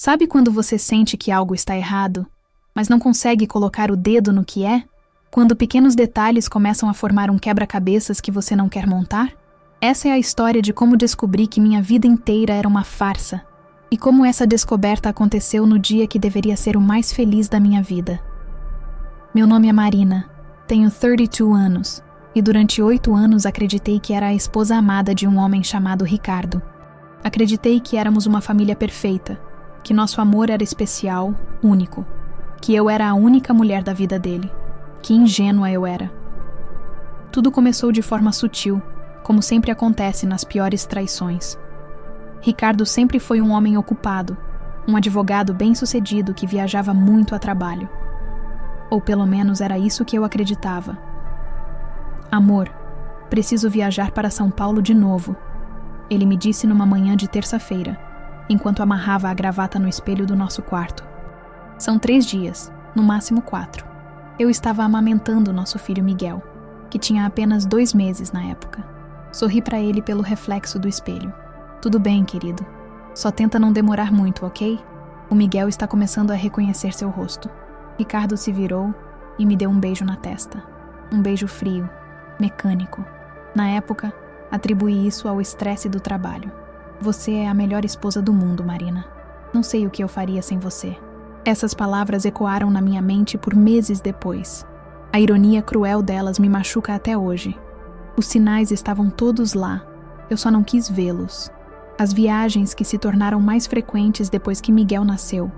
Sabe quando você sente que algo está errado, mas não consegue colocar o dedo no que é? Quando pequenos detalhes começam a formar um quebra-cabeças que você não quer montar? Essa é a história de como descobri que minha vida inteira era uma farsa, e como essa descoberta aconteceu no dia que deveria ser o mais feliz da minha vida. Meu nome é Marina, tenho 32 anos, e durante 8 anos acreditei que era a esposa amada de um homem chamado Ricardo. Acreditei que éramos uma família perfeita, que nosso amor era especial, único, que eu era a única mulher da vida dele. Que ingênua eu era. Tudo começou de forma sutil, como sempre acontece nas piores traições. Ricardo sempre foi um homem ocupado, um advogado bem-sucedido que viajava muito a trabalho. Ou pelo menos era isso que eu acreditava. Amor, preciso viajar para São Paulo de novo, ele me disse numa manhã de terça-feira, enquanto amarrava a gravata no espelho do nosso quarto. São 3 dias, no máximo 4. Eu estava amamentando nosso filho Miguel, que tinha apenas 2 meses na época. Sorri para ele pelo reflexo do espelho. Tudo bem, querido. Só tenta não demorar muito, ok? O Miguel está começando a reconhecer seu rosto. Ricardo se virou e me deu um beijo na testa. Um beijo frio, mecânico. Na época, atribuí isso ao estresse do trabalho. Você é a melhor esposa do mundo, Marina. Não sei o que eu faria sem você. Essas palavras ecoaram na minha mente por meses depois. A ironia cruel delas me machuca até hoje. Os sinais estavam todos lá, eu só não quis vê-los. As viagens que se tornaram mais frequentes depois que Miguel nasceu,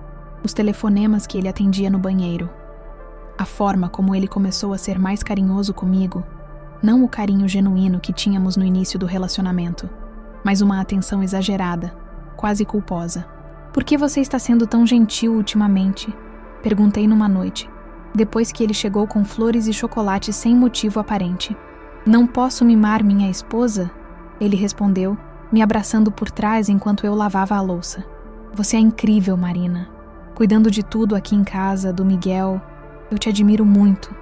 os telefonemas que ele atendia no banheiro. A forma como ele começou a ser mais carinhoso comigo, não o carinho genuíno que tínhamos no início do relacionamento, mas uma atenção exagerada, quase culposa. Por que você está sendo tão gentil ultimamente? Perguntei numa noite, depois que ele chegou com flores e chocolate sem motivo aparente. Não posso mimar minha esposa? Ele respondeu, me abraçando por trás enquanto eu lavava a louça. Você é incrível, Marina. Cuidando de tudo aqui em casa, do Miguel. Eu te admiro muito.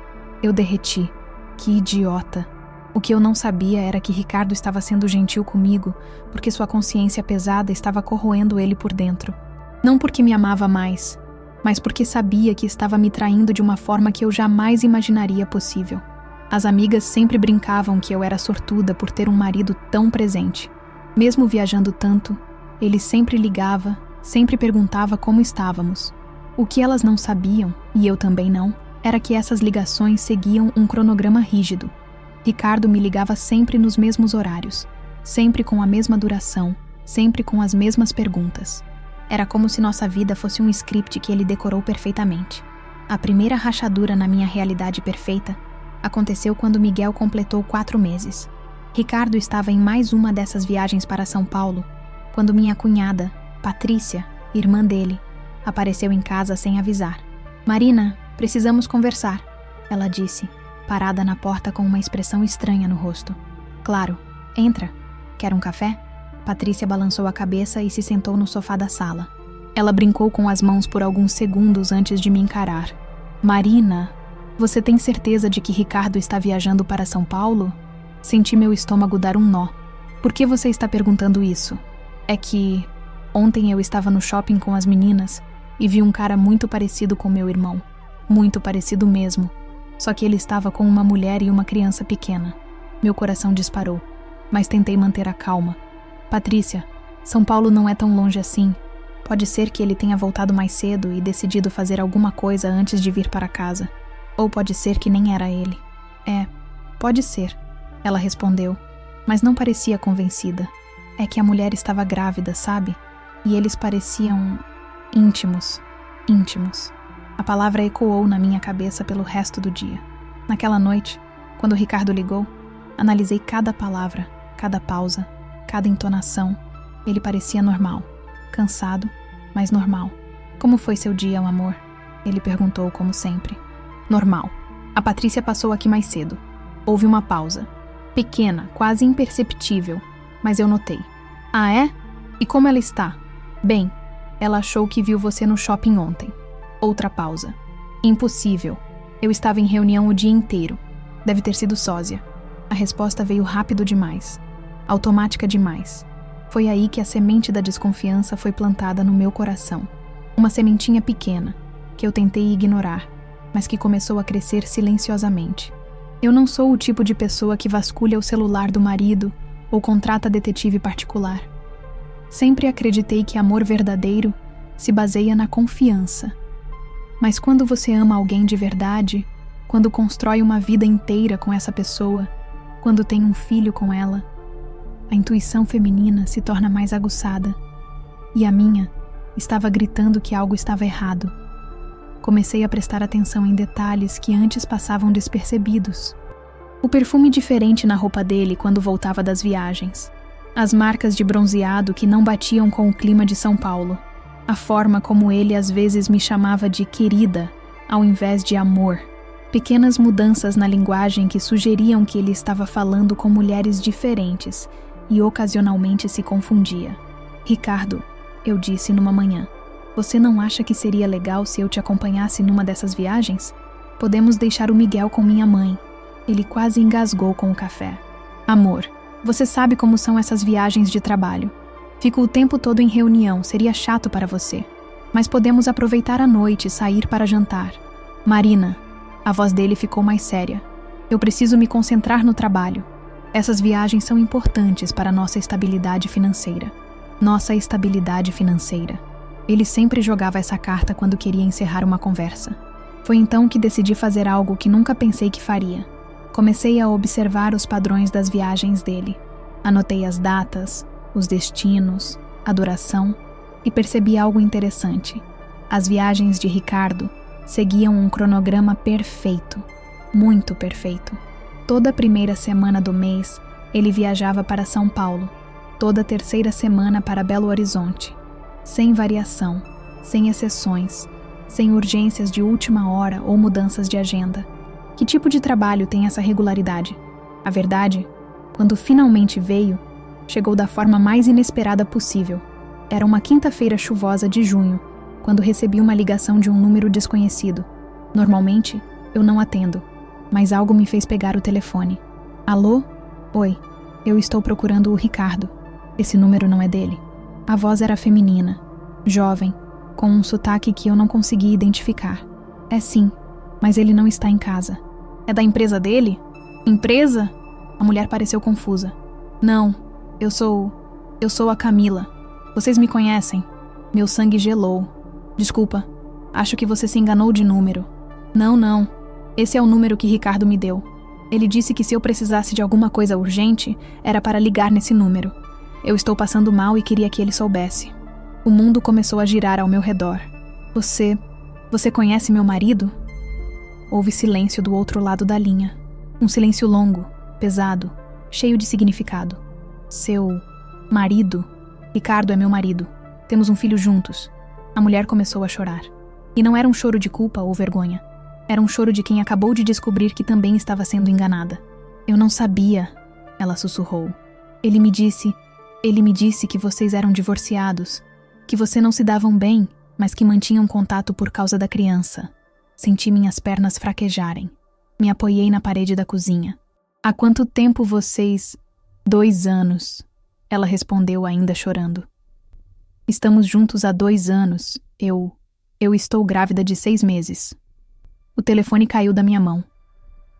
Eu derreti. Que idiota. O que eu não sabia era que Ricardo estava sendo gentil comigo porque sua consciência pesada estava corroendo ele por dentro. Não porque me amava mais, mas porque sabia que estava me traindo de uma forma que eu jamais imaginaria possível. As amigas sempre brincavam que eu era sortuda por ter um marido tão presente. Mesmo viajando tanto, ele sempre ligava, sempre perguntava como estávamos. O que elas não sabiam, e eu também não, era que essas ligações seguiam um cronograma rígido. Ricardo me ligava sempre nos mesmos horários, sempre com a mesma duração, sempre com as mesmas perguntas. Era como se nossa vida fosse um script que ele decorou perfeitamente. A primeira rachadura na minha realidade perfeita aconteceu quando Miguel completou 4 meses. Ricardo estava em mais uma dessas viagens para São Paulo, quando minha cunhada, Patrícia, irmã dele, apareceu em casa sem avisar. Marina, precisamos conversar, ela disse, parada na porta com uma expressão estranha no rosto. Claro, entra. Quer um café? Patrícia balançou a cabeça e se sentou no sofá da sala. Ela brincou com as mãos por alguns segundos antes de me encarar. Marina, você tem certeza de que Ricardo está viajando para São Paulo? Senti meu estômago dar um nó. Por que você está perguntando isso? É que ontem eu estava no shopping com as meninas e vi um cara muito parecido com meu irmão. Muito parecido mesmo. Só que ele estava com uma mulher e uma criança pequena. Meu coração disparou, mas tentei manter a calma. Patrícia, São Paulo não é tão longe assim. Pode ser que ele tenha voltado mais cedo e decidido fazer alguma coisa antes de vir para casa. Ou pode ser que nem era ele. É, pode ser, ela respondeu, mas não parecia convencida. É que a mulher estava grávida, sabe? E eles pareciam íntimos. A palavra ecoou na minha cabeça pelo resto do dia. Naquela noite, quando Ricardo ligou, analisei cada palavra, cada pausa, cada entonação. Ele parecia normal, cansado, mas normal. Como foi seu dia, amor? Ele perguntou como sempre. Normal. A Patrícia passou aqui mais cedo. Houve uma pausa. Pequena, quase imperceptível, mas eu notei. Ah, é? E como ela está? Bem, ela achou que viu você no shopping ontem. Outra pausa. Impossível. Eu estava em reunião o dia inteiro. Deve ter sido sósia. A resposta veio rápido demais. Automática demais. Foi aí que a semente da desconfiança foi plantada no meu coração. Uma sementinha pequena, que eu tentei ignorar, mas que começou a crescer silenciosamente. Eu não sou o tipo de pessoa que vasculha o celular do marido ou contrata detetive particular. Sempre acreditei que amor verdadeiro se baseia na confiança. Mas quando você ama alguém de verdade, quando constrói uma vida inteira com essa pessoa, quando tem um filho com ela, a intuição feminina se torna mais aguçada. E a minha estava gritando que algo estava errado. Comecei a prestar atenção em detalhes que antes passavam despercebidos. O perfume diferente na roupa dele quando voltava das viagens. As marcas de bronzeado que não batiam com o clima de São Paulo. A forma como ele às vezes me chamava de querida, ao invés de amor. Pequenas mudanças na linguagem que sugeriam que ele estava falando com mulheres diferentes e ocasionalmente se confundia. Ricardo, eu disse numa manhã, você não acha que seria legal se eu te acompanhasse numa dessas viagens? Podemos deixar o Miguel com minha mãe. Ele quase engasgou com o café. Amor, você sabe como são essas viagens de trabalho. Fico o tempo todo em reunião, seria chato para você. Mas podemos aproveitar a noite e sair para jantar. Marina, a voz dele ficou mais séria. Eu preciso me concentrar no trabalho. Essas viagens são importantes para nossa estabilidade financeira. Nossa estabilidade financeira. Ele sempre jogava essa carta quando queria encerrar uma conversa. Foi então que decidi fazer algo que nunca pensei que faria. Comecei a observar os padrões das viagens dele. Anotei as datas, os destinos, a duração e percebi algo interessante. As viagens de Ricardo seguiam um cronograma perfeito, muito perfeito. Toda primeira semana do mês, ele viajava para São Paulo. Toda terceira semana para Belo Horizonte. Sem variação, sem exceções, sem urgências de última hora ou mudanças de agenda. Que tipo de trabalho tem essa regularidade? A verdade, quando finalmente veio, chegou da forma mais inesperada possível. Era uma quinta-feira chuvosa de junho, quando recebi uma ligação de um número desconhecido. Normalmente, eu não atendo, mas algo me fez pegar o telefone. Alô? Oi, eu estou procurando o Ricardo. Esse número não é dele. A voz era feminina, jovem, com um sotaque que eu não conseguia identificar. É sim, mas ele não está em casa. É da empresa dele? Empresa? A mulher pareceu confusa. Não, eu sou a Camila. Vocês me conhecem? Meu sangue gelou. Desculpa, acho que você se enganou de número. Não. Esse é o número que Ricardo me deu. Ele disse que se eu precisasse de alguma coisa urgente, era para ligar nesse número. Eu estou passando mal e queria que ele soubesse. O mundo começou a girar ao meu redor. Você conhece meu marido? Houve silêncio do outro lado da linha. Um silêncio longo, pesado, cheio de significado. Seu marido? Ricardo é meu marido. Temos um filho juntos. A mulher começou a chorar. E não era um choro de culpa ou vergonha. Era um choro de quem acabou de descobrir que também estava sendo enganada. Eu não sabia, ela sussurrou. Ele me disse que vocês eram divorciados, que você não se davam bem, mas que mantinham contato por causa da criança. Senti minhas pernas fraquejarem. Me apoiei na parede da cozinha. Há quanto tempo vocês... 2 anos, ela respondeu ainda chorando. Estamos juntos há 2 anos. Eu estou grávida de 6 meses. O telefone caiu da minha mão.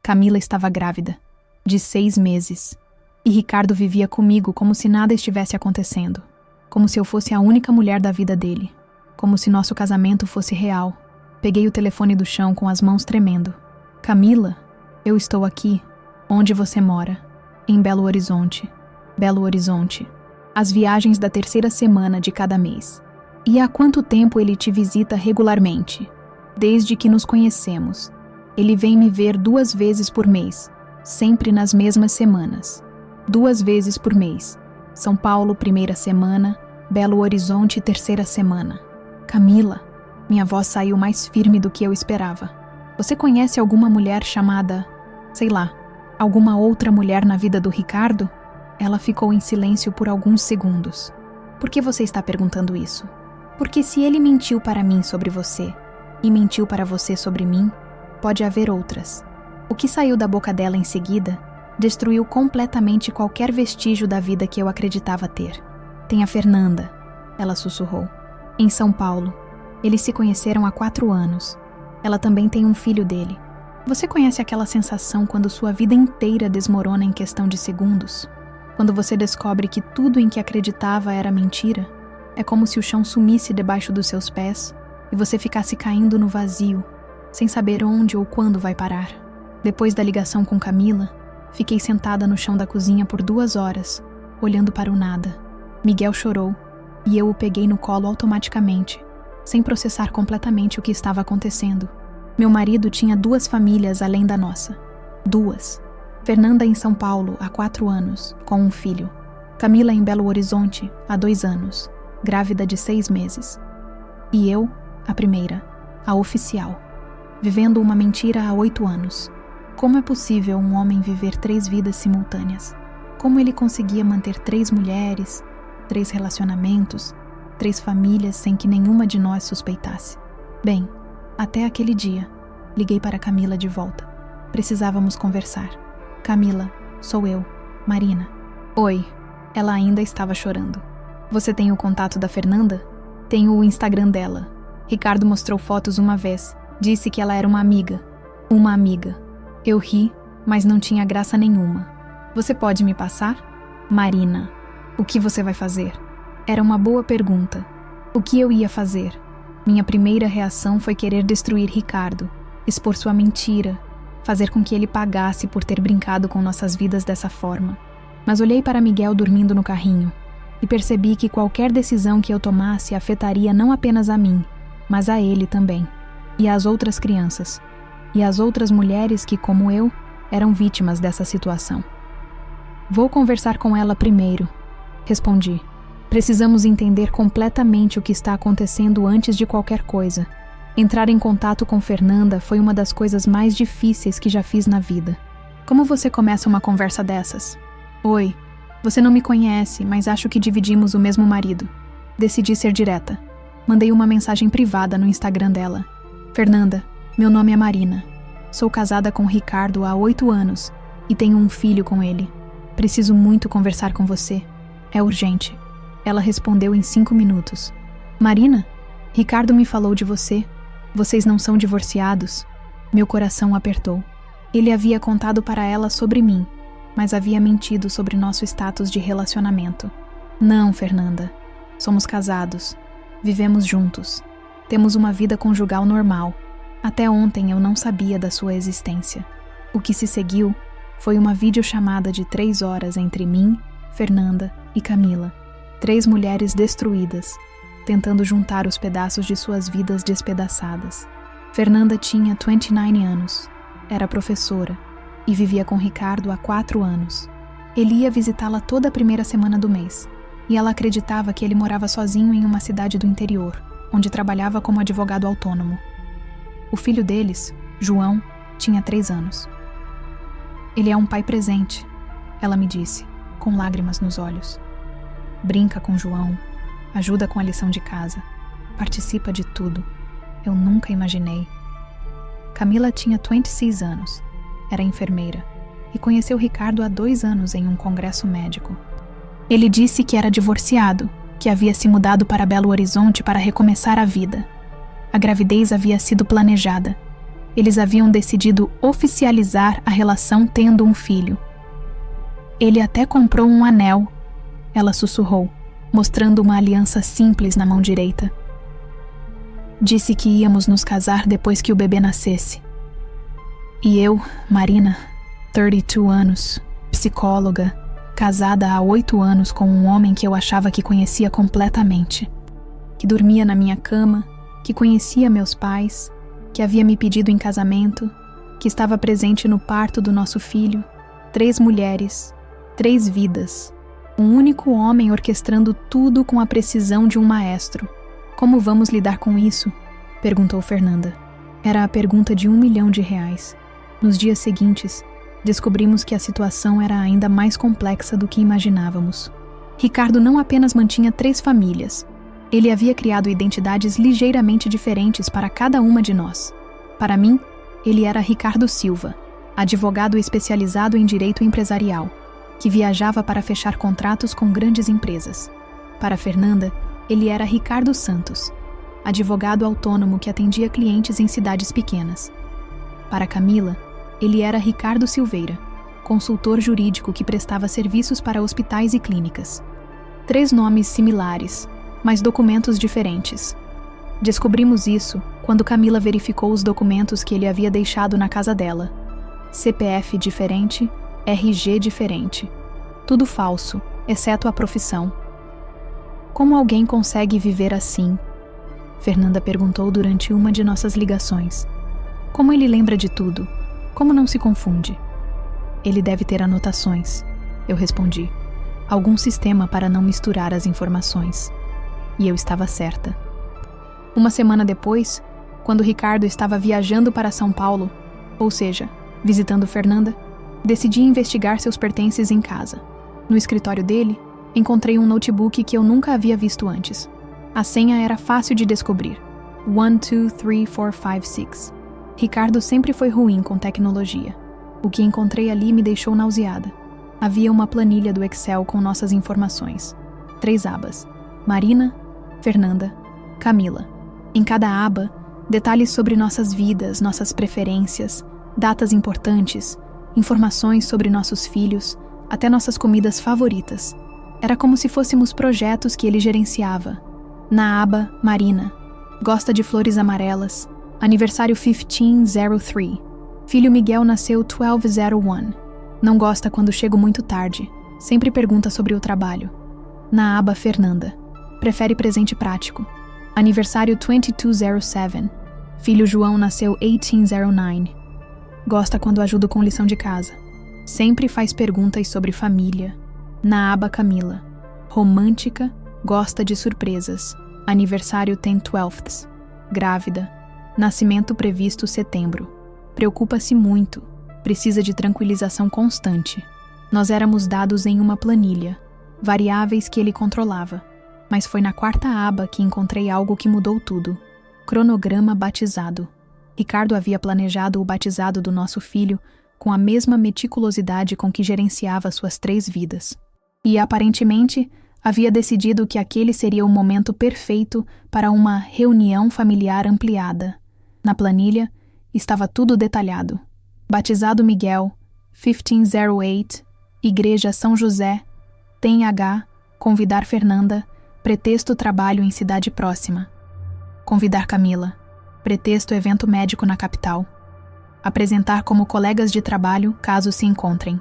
Camila estava grávida, de 6 meses. E Ricardo vivia comigo como se nada estivesse acontecendo. Como se eu fosse a única mulher da vida dele. Como se nosso casamento fosse real. Peguei o telefone do chão com as mãos tremendo. Camila, eu estou aqui. Onde você mora? Em Belo Horizonte. Belo Horizonte. As viagens da terceira semana de cada mês. E há quanto tempo ele te visita regularmente? Desde que nos conhecemos. Ele vem me ver 2 vezes por mês. Sempre nas mesmas semanas. 2 vezes por mês. São Paulo, primeira semana. Belo Horizonte, terceira semana. Camila, minha voz saiu mais firme do que eu esperava. Você conhece alguma mulher chamada... sei lá, alguma outra mulher na vida do Ricardo? Ela ficou em silêncio por alguns segundos. Por que você está perguntando isso? Porque se ele mentiu para mim sobre você, e mentiu para você sobre mim, pode haver outras. O que saiu da boca dela em seguida destruiu completamente qualquer vestígio da vida que eu acreditava ter. Tem a Fernanda, ela sussurrou. Em São Paulo. Eles se conheceram há 4 anos. Ela também tem um filho dele. Você conhece aquela sensação quando sua vida inteira desmorona em questão de segundos? Quando você descobre que tudo em que acreditava era mentira? É como se o chão sumisse debaixo dos seus pés e você ficasse caindo no vazio, sem saber onde ou quando vai parar. Depois da ligação com Camila, fiquei sentada no chão da cozinha por 2 horas, olhando para o nada. Miguel chorou e eu o peguei no colo automaticamente, sem processar completamente o que estava acontecendo. Meu marido tinha 2 famílias além da nossa. 2. Fernanda em São Paulo há 4 anos, com um filho. Camila em Belo Horizonte há 2 anos, grávida de 6 meses. E eu, a primeira, a oficial, vivendo uma mentira há 8 anos. Como é possível um homem viver 3 vidas simultâneas? Como ele conseguia manter 3 mulheres, 3 relacionamentos, 3 famílias sem que nenhuma de nós suspeitasse? Bem, até aquele dia, liguei para Camila de volta. Precisávamos conversar. Camila, sou eu, Marina. Oi, ela ainda estava chorando. Você tem o contato da Fernanda? Tenho o Instagram dela. Ricardo mostrou fotos uma vez. Disse que ela era uma amiga. Uma amiga. Eu ri, mas não tinha graça nenhuma. Você pode me passar? Marina, o que você vai fazer? Era uma boa pergunta. O que eu ia fazer? Minha primeira reação foi querer destruir Ricardo, expor sua mentira, fazer com que ele pagasse por ter brincado com nossas vidas dessa forma. Mas olhei para Miguel dormindo no carrinho e percebi que qualquer decisão que eu tomasse afetaria não apenas a mim, mas a ele também, e às outras crianças, e às outras mulheres que, como eu, eram vítimas dessa situação. Vou conversar com ela primeiro, respondi. Precisamos entender completamente o que está acontecendo antes de qualquer coisa. Entrar em contato com Fernanda foi uma das coisas mais difíceis que já fiz na vida. Como você começa uma conversa dessas? Oi, você não me conhece, mas acho que dividimos o mesmo marido. Decidi ser direta. Mandei uma mensagem privada no Instagram dela. Fernanda, meu nome é Marina. Sou casada com Ricardo há 8 anos e tenho um filho com ele. Preciso muito conversar com você. É urgente. Ela respondeu em 5 minutos. Marina, Ricardo me falou de você. Vocês não são divorciados? Meu coração apertou. Ele havia contado para ela sobre mim, mas havia mentido sobre nosso status de relacionamento. Não, Fernanda. Somos casados. Vivemos juntos. Temos uma vida conjugal normal. Até ontem eu não sabia da sua existência. O que se seguiu foi uma videochamada de 3 horas entre mim, Fernanda e Camila. 3 mulheres destruídas, tentando juntar os pedaços de suas vidas despedaçadas. Fernanda tinha 29 anos, era professora e vivia com Ricardo há 4 anos. Ele ia visitá-la toda a primeira semana do mês, e ela acreditava que ele morava sozinho em uma cidade do interior, onde trabalhava como advogado autônomo. O filho deles, João, tinha 3 anos. Ele é um pai presente, ela me disse, com lágrimas nos olhos. Brinca com João, ajuda com a lição de casa, participa de tudo. Eu nunca imaginei. Camila tinha 26 anos, era enfermeira e conheceu Ricardo há 2 anos em um congresso médico. Ele disse que era divorciado, que havia se mudado para Belo Horizonte para recomeçar a vida. A gravidez havia sido planejada. Eles haviam decidido oficializar a relação tendo um filho. Ele até comprou um anel, ela sussurrou, mostrando uma aliança simples na mão direita. Disse que íamos nos casar depois que o bebê nascesse. E eu, Marina, 32 anos, psicóloga, casada há 8 anos com um homem que eu achava que conhecia completamente, que dormia na minha cama, que conhecia meus pais, que havia me pedido em casamento, que estava presente no parto do nosso filho. 3 mulheres, 3 vidas. Um único homem orquestrando tudo com a precisão de um maestro. Como vamos lidar com isso? Perguntou Fernanda. Era a pergunta de R$1 milhão. Nos dias seguintes, descobrimos que a situação era ainda mais complexa do que imaginávamos. Ricardo não apenas mantinha 3 famílias. Ele havia criado identidades ligeiramente diferentes para cada uma de nós. Para mim, ele era Ricardo Silva, advogado especializado em direito empresarial, que viajava para fechar contratos com grandes empresas. Para Fernanda, ele era Ricardo Santos, advogado autônomo que atendia clientes em cidades pequenas. Para Camila, ele era Ricardo Silveira, consultor jurídico que prestava serviços para hospitais e clínicas. 3 nomes similares, mas documentos diferentes. Descobrimos isso quando Camila verificou os documentos que ele havia deixado na casa dela. CPF diferente, RG diferente. Tudo falso, exceto a profissão. Como alguém consegue viver assim? Fernanda perguntou durante uma de nossas ligações. Como ele lembra de tudo? Como não se confunde? Ele deve ter anotações, eu respondi. Algum sistema para não misturar as informações. E eu estava certa. Uma semana depois, quando Ricardo estava viajando para São Paulo, ou seja, visitando Fernanda, decidi investigar seus pertences em casa. No escritório dele, encontrei um notebook que eu nunca havia visto antes. A senha era fácil de descobrir. 1, 2, 3, 4, 5, 6. Ricardo sempre foi ruim com tecnologia. O que encontrei ali me deixou nauseada. Havia uma planilha do Excel com nossas informações. 3 abas. Marina, Fernanda, Camila. Em cada aba, detalhes sobre nossas vidas, nossas preferências, datas importantes, informações sobre nossos filhos, até nossas comidas favoritas. Era como se fôssemos projetos que ele gerenciava. Na aba Marina, gosta de flores amarelas, aniversário 1503, filho Miguel nasceu 1201, não gosta quando chego muito tarde, sempre pergunta sobre o trabalho. Na aba Fernanda, prefere presente prático, aniversário 2207, filho João nasceu 1809, gosta quando ajudo com lição de casa, sempre faz perguntas sobre família. Na aba Camila, romântica, gosta de surpresas, aniversário 10/12, grávida, nascimento previsto setembro, preocupa-se muito, precisa de tranquilização constante. Nós éramos dados em uma planilha, variáveis que ele controlava, mas foi na 4ª aba que encontrei algo que mudou tudo. Cronograma batizado. Ricardo havia planejado o batizado do nosso filho com a mesma meticulosidade com que gerenciava suas 3 vidas. E, aparentemente, havia decidido que aquele seria o momento perfeito para uma reunião familiar ampliada. Na planilha, estava tudo detalhado. Batizado Miguel, 1508, Igreja São José, TH, convidar Fernanda, pretexto trabalho em cidade próxima. Convidar Camila, pretexto evento médico na capital. Apresentar como colegas de trabalho caso se encontrem.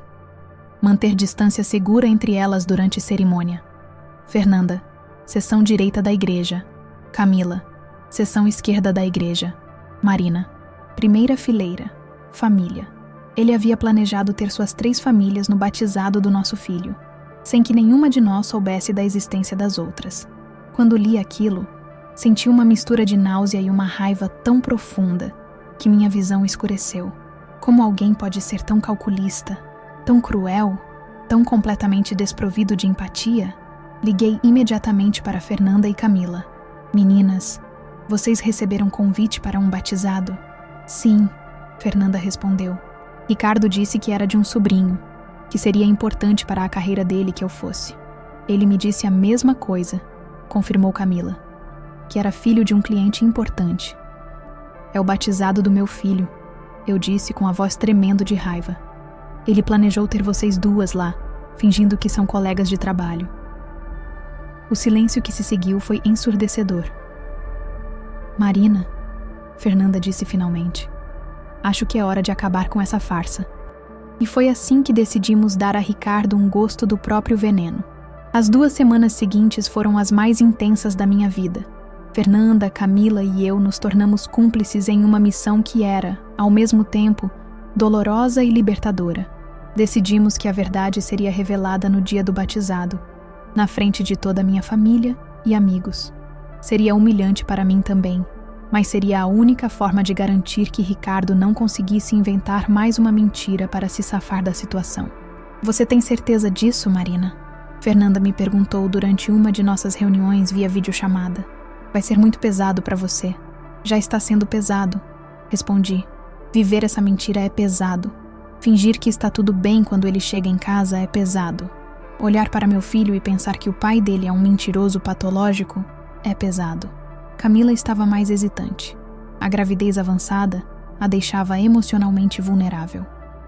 Manter distância segura entre elas durante cerimônia. Fernanda, seção direita da igreja. Camila, seção esquerda da igreja. Marina, primeira fileira. Família. Ele havia planejado ter suas 3 famílias no batizado do nosso filho, sem que nenhuma de nós soubesse da existência das outras. Quando li aquilo, senti uma mistura de náusea e uma raiva tão profunda que minha visão escureceu. Como alguém pode ser tão calculista, tão cruel, tão completamente desprovido de empatia? Liguei imediatamente para Fernanda e Camila. Meninas, vocês receberam convite para um batizado? Sim, Fernanda respondeu. Ricardo disse que era de um sobrinho, que seria importante para a carreira dele que eu fosse. Ele me disse a mesma coisa, confirmou Camila, que era filho de um cliente importante. É o batizado do meu filho, eu disse com a voz tremendo de raiva. Ele planejou ter vocês 2 lá, fingindo que são colegas de trabalho. O silêncio que se seguiu foi ensurdecedor. Marina, Fernanda disse finalmente, acho que é hora de acabar com essa farsa. E foi assim que decidimos dar a Ricardo um gosto do próprio veneno. As 2 semanas seguintes foram as mais intensas da minha vida. Fernanda, Camila e eu nos tornamos cúmplices em uma missão que era, ao mesmo tempo, dolorosa e libertadora. Decidimos que a verdade seria revelada no dia do batizado, na frente de toda a minha família e amigos. Seria humilhante para mim também, mas seria a única forma de garantir que Ricardo não conseguisse inventar mais uma mentira para se safar da situação. Você tem certeza disso, Marina? Fernanda me perguntou durante uma de nossas reuniões via videochamada. Vai ser muito pesado para você. Já está sendo pesado, respondi. Viver essa mentira é pesado. Fingir que está tudo bem quando ele chega em casa é pesado. Olhar para meu filho e pensar que o pai dele é um mentiroso patológico é pesado. Camila estava mais hesitante. A gravidez avançada a deixava emocionalmente vulnerável.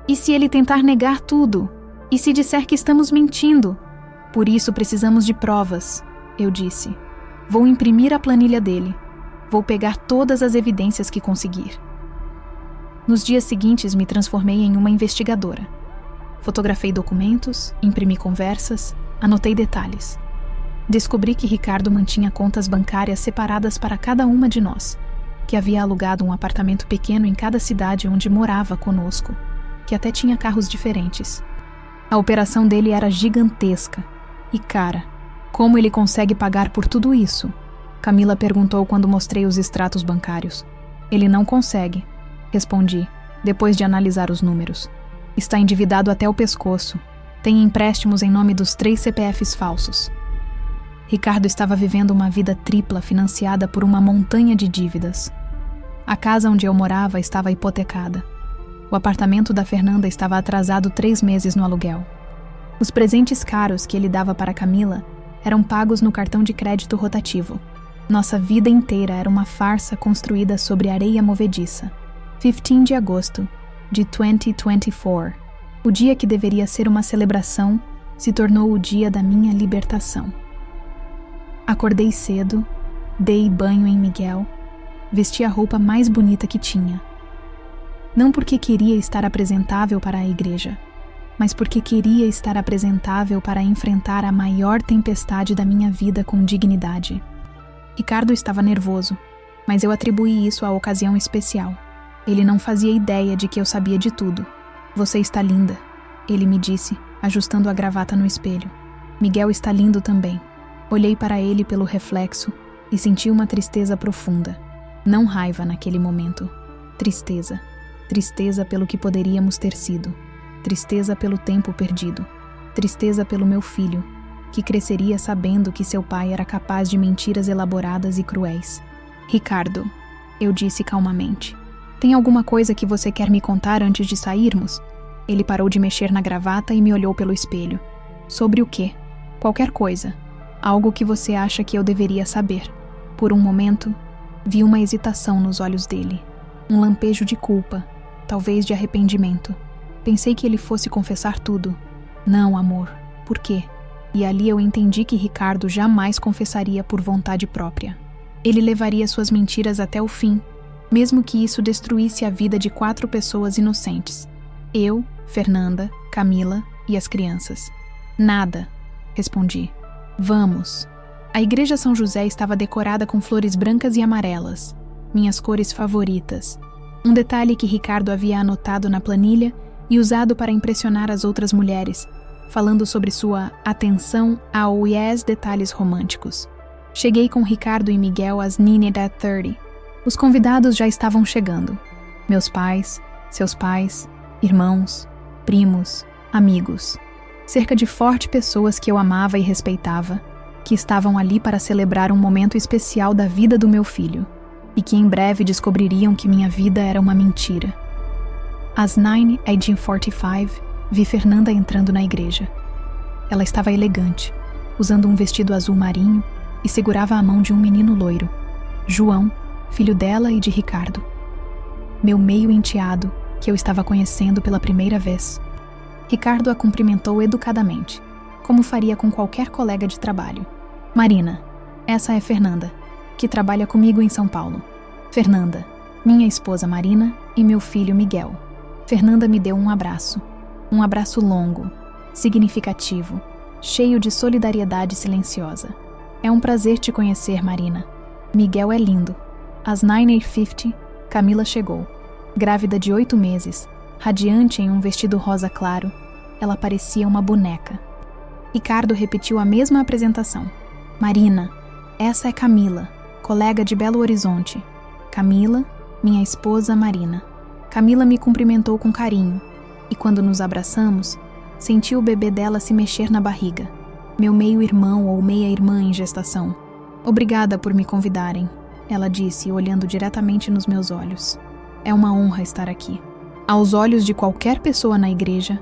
E se ele tentar negar tudo? E se disser que estamos mentindo? Por isso precisamos de provas, eu disse. Vou imprimir a planilha dele. Vou pegar todas as evidências que conseguir. Nos dias seguintes, me transformei em uma investigadora. Fotografei documentos, imprimi conversas, anotei detalhes. Descobri que Ricardo mantinha contas bancárias separadas para cada uma de nós, que havia alugado um apartamento pequeno em cada cidade onde morava conosco, que até tinha carros diferentes. A operação dele era gigantesca. E cara, como ele consegue pagar por tudo isso? Camila perguntou quando mostrei os extratos bancários. Ele não consegue, respondi, depois de analisar os números. Está endividado até o pescoço. Tem empréstimos em nome dos 3 CPFs falsos. Ricardo estava vivendo uma vida tripla financiada por uma montanha de dívidas. A casa onde eu morava estava hipotecada. O apartamento da Fernanda estava atrasado 3 meses no aluguel. Os presentes caros que ele dava para Camila eram pagos no cartão de crédito rotativo. Nossa vida inteira era uma farsa construída sobre areia movediça. 15 de agosto de 2024. O dia que deveria ser uma celebração se tornou o dia da minha libertação. Acordei cedo, dei banho em Miguel, vesti a roupa mais bonita que tinha. Não porque queria estar apresentável para a igreja, mas porque queria estar apresentável para enfrentar a maior tempestade da minha vida com dignidade. Ricardo estava nervoso, mas eu atribuí isso à ocasião especial. Ele não fazia ideia de que eu sabia de tudo. Você está linda, ele me disse, ajustando a gravata no espelho. Miguel está lindo também. Olhei para ele pelo reflexo e senti uma tristeza profunda. Não raiva naquele momento. Tristeza. Tristeza pelo que poderíamos ter sido. Tristeza pelo tempo perdido. Tristeza pelo meu filho, que cresceria sabendo que seu pai era capaz de mentiras elaboradas e cruéis. Ricardo, eu disse calmamente. Tem alguma coisa que você quer me contar antes de sairmos? Ele parou de mexer na gravata e me olhou pelo espelho. Sobre o quê? Qualquer coisa. Algo que você acha que eu deveria saber. Por um momento, vi uma hesitação nos olhos dele. Um lampejo de culpa, talvez de arrependimento. Pensei que ele fosse confessar tudo. Não, amor. Por quê? E ali eu entendi que Ricardo jamais confessaria por vontade própria. Ele levaria suas mentiras até o fim, mesmo que isso destruísse a vida de 4 pessoas inocentes. Eu, Fernanda, Camila e as crianças. Nada, respondi. Vamos. A igreja São José estava decorada com flores brancas e amarelas, minhas cores favoritas. Um detalhe que Ricardo havia anotado na planilha e usado para impressionar as outras mulheres, falando sobre sua atenção ao detalhes românticos. Cheguei com Ricardo e Miguel às Needed at 30. Os convidados já estavam chegando. Meus pais, seus pais, irmãos, primos, amigos. Cerca de 40 pessoas que eu amava e respeitava, que estavam ali para celebrar um momento especial da vida do meu filho, e que em breve descobririam que minha vida era uma mentira. Às 9:45, vi Fernanda entrando na igreja. Ela estava elegante, usando um vestido azul marinho e segurava a mão de um menino loiro, João, filho dela e de Ricardo. Meu meio enteado, que eu estava conhecendo pela primeira vez. Ricardo a cumprimentou educadamente, como faria com qualquer colega de trabalho. Marina, essa é Fernanda, que trabalha comigo em São Paulo. Fernanda, minha esposa Marina e meu filho Miguel. Fernanda me deu um abraço longo, significativo, cheio de solidariedade silenciosa. É um prazer te conhecer, Marina. Miguel é lindo. Às 9:50, Camila chegou. Grávida de 8 meses, radiante em um vestido rosa claro, ela parecia uma boneca. Ricardo repetiu a mesma apresentação. Marina, essa é Camila, colega de Belo Horizonte. Camila, minha esposa Marina. Camila me cumprimentou com carinho, e quando nos abraçamos, senti o bebê dela se mexer na barriga. Meu meio-irmão ou meia-irmã em gestação. Obrigada por me convidarem, ela disse, olhando diretamente nos meus olhos. É uma honra estar aqui. Aos olhos de qualquer pessoa na igreja,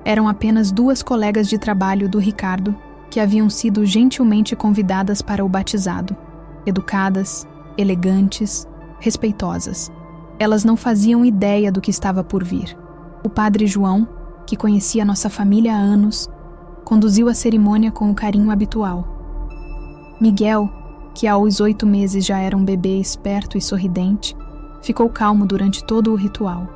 eram apenas 2 colegas de trabalho do Ricardo que haviam sido gentilmente convidadas para o batizado. Educadas, elegantes, respeitosas. Elas não faziam ideia do que estava por vir. O padre João, que conhecia nossa família há anos, conduziu a cerimônia com o carinho habitual. Miguel, que aos 8 meses já era um bebê esperto e sorridente, ficou calmo durante todo o ritual.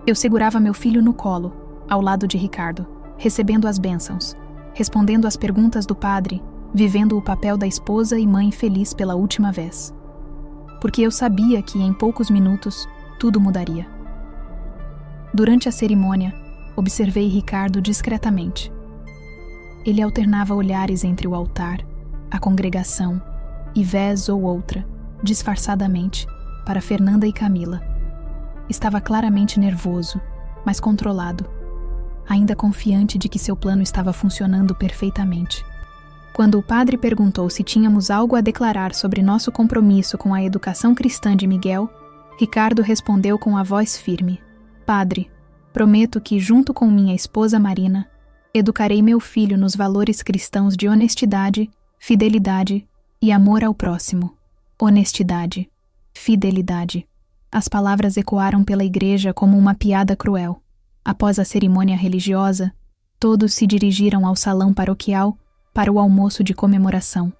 Eu segurava meu filho no colo, ao lado de Ricardo, recebendo as bênçãos, respondendo às perguntas do padre, vivendo o papel da esposa e mãe feliz pela última vez. Porque eu sabia que, em poucos minutos, tudo mudaria. Durante a cerimônia, observei Ricardo discretamente. Ele alternava olhares entre o altar, a congregação e, vez ou outra, disfarçadamente, para Fernanda e Camila. Estava claramente nervoso, mas controlado, ainda confiante de que seu plano estava funcionando perfeitamente. Quando o padre perguntou se tínhamos algo a declarar sobre nosso compromisso com a educação cristã de Miguel, Ricardo respondeu com a voz firme: "Padre, prometo que, junto com minha esposa Marina, educarei meu filho nos valores cristãos de honestidade, fidelidade e amor ao próximo." Honestidade, fidelidade. As palavras ecoaram pela igreja como uma piada cruel. Após a cerimônia religiosa, todos se dirigiram ao salão paroquial para o almoço de comemoração.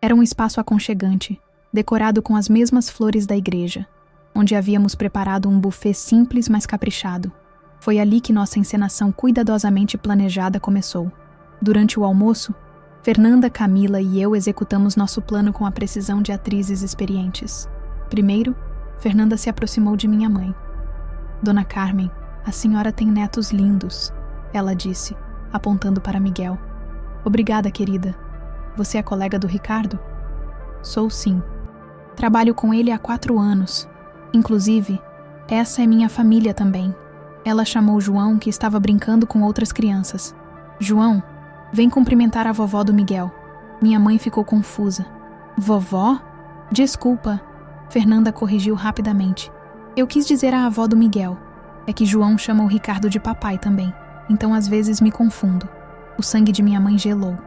Era um espaço aconchegante, decorado com as mesmas flores da igreja, onde havíamos preparado um buffet simples, mas caprichado. Foi ali que nossa encenação cuidadosamente planejada começou. Durante o almoço, Fernanda, Camila e eu executamos nosso plano com a precisão de atrizes experientes. Primeiro, Fernanda se aproximou de minha mãe. "Dona Carmen, a senhora tem netos lindos", ela disse, apontando para Miguel. "Obrigada, querida. Você é colega do Ricardo?" "Sou, sim. Trabalho com ele há 4 anos. Inclusive, essa é minha família também." Ela chamou João, que estava brincando com outras crianças. "João, vem cumprimentar a vovó do Miguel." Minha mãe ficou confusa. "Vovó? Desculpa." Fernanda corrigiu rapidamente. "Eu quis dizer a avó do Miguel. É que João chama o Ricardo de papai também, então às vezes me confundo." O sangue de minha mãe gelou.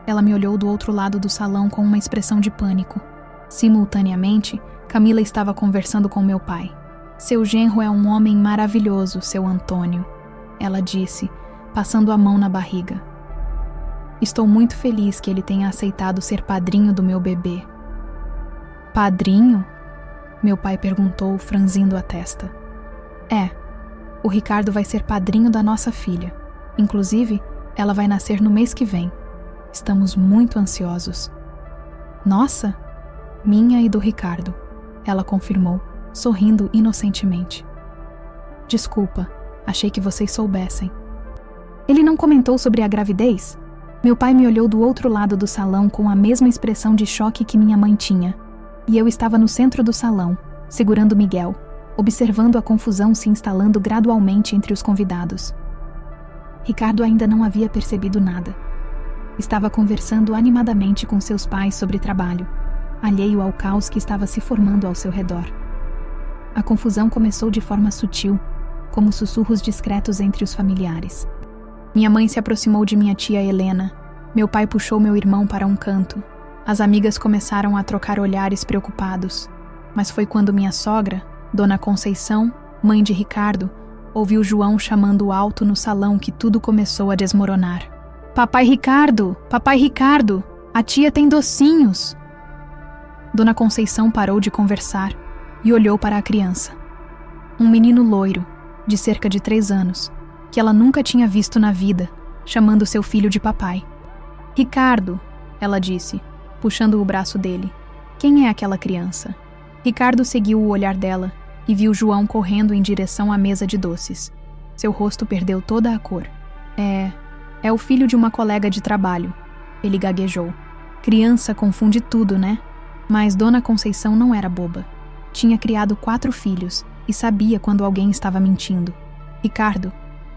Ela me olhou do outro lado do salão com uma expressão de pânico. Simultaneamente, Camila estava conversando com meu pai. "Seu genro é um homem maravilhoso, seu Antônio", ela disse, passando a mão na barriga. "Estou muito feliz que ele tenha aceitado ser padrinho do meu bebê." "Padrinho?" meu pai perguntou, franzindo a testa. "É, o Ricardo vai ser padrinho da nossa filha. Inclusive, ela vai nascer no mês que vem. Estamos muito ansiosos." "Nossa, minha e do Ricardo", ela confirmou, sorrindo inocentemente. "Desculpa, achei que vocês soubessem." "Ele não comentou sobre a gravidez?" Meu pai me olhou do outro lado do salão com a mesma expressão de choque que minha mãe tinha, e eu estava no centro do salão, segurando Miguel, observando a confusão se instalando gradualmente entre os convidados. Ricardo ainda não havia percebido nada. Estava conversando animadamente com seus pais sobre trabalho, alheio ao caos que estava se formando ao seu redor. A confusão começou de forma sutil, como sussurros discretos entre os familiares. Minha mãe se aproximou de minha tia Helena. Meu pai puxou meu irmão para um canto. As amigas começaram a trocar olhares preocupados, mas foi quando minha sogra, Dona Conceição, mãe de Ricardo, ouviu João chamando alto no salão que tudo começou a desmoronar. Papai Ricardo! A tia tem docinhos!" Dona Conceição parou de conversar e olhou para a criança. Um menino loiro, de cerca de 3 anos, que ela nunca tinha visto na vida, chamando seu filho de papai. "Ricardo", ela disse, puxando o braço dele. "Quem é aquela criança?" Ricardo seguiu o olhar dela e viu João correndo em direção à mesa de doces. Seu rosto perdeu toda a cor. É o filho de uma colega de trabalho", ele gaguejou. "Criança confunde tudo, né?" Mas Dona Conceição não era boba. Tinha criado 4 filhos e sabia quando alguém estava mentindo. "Ricardo,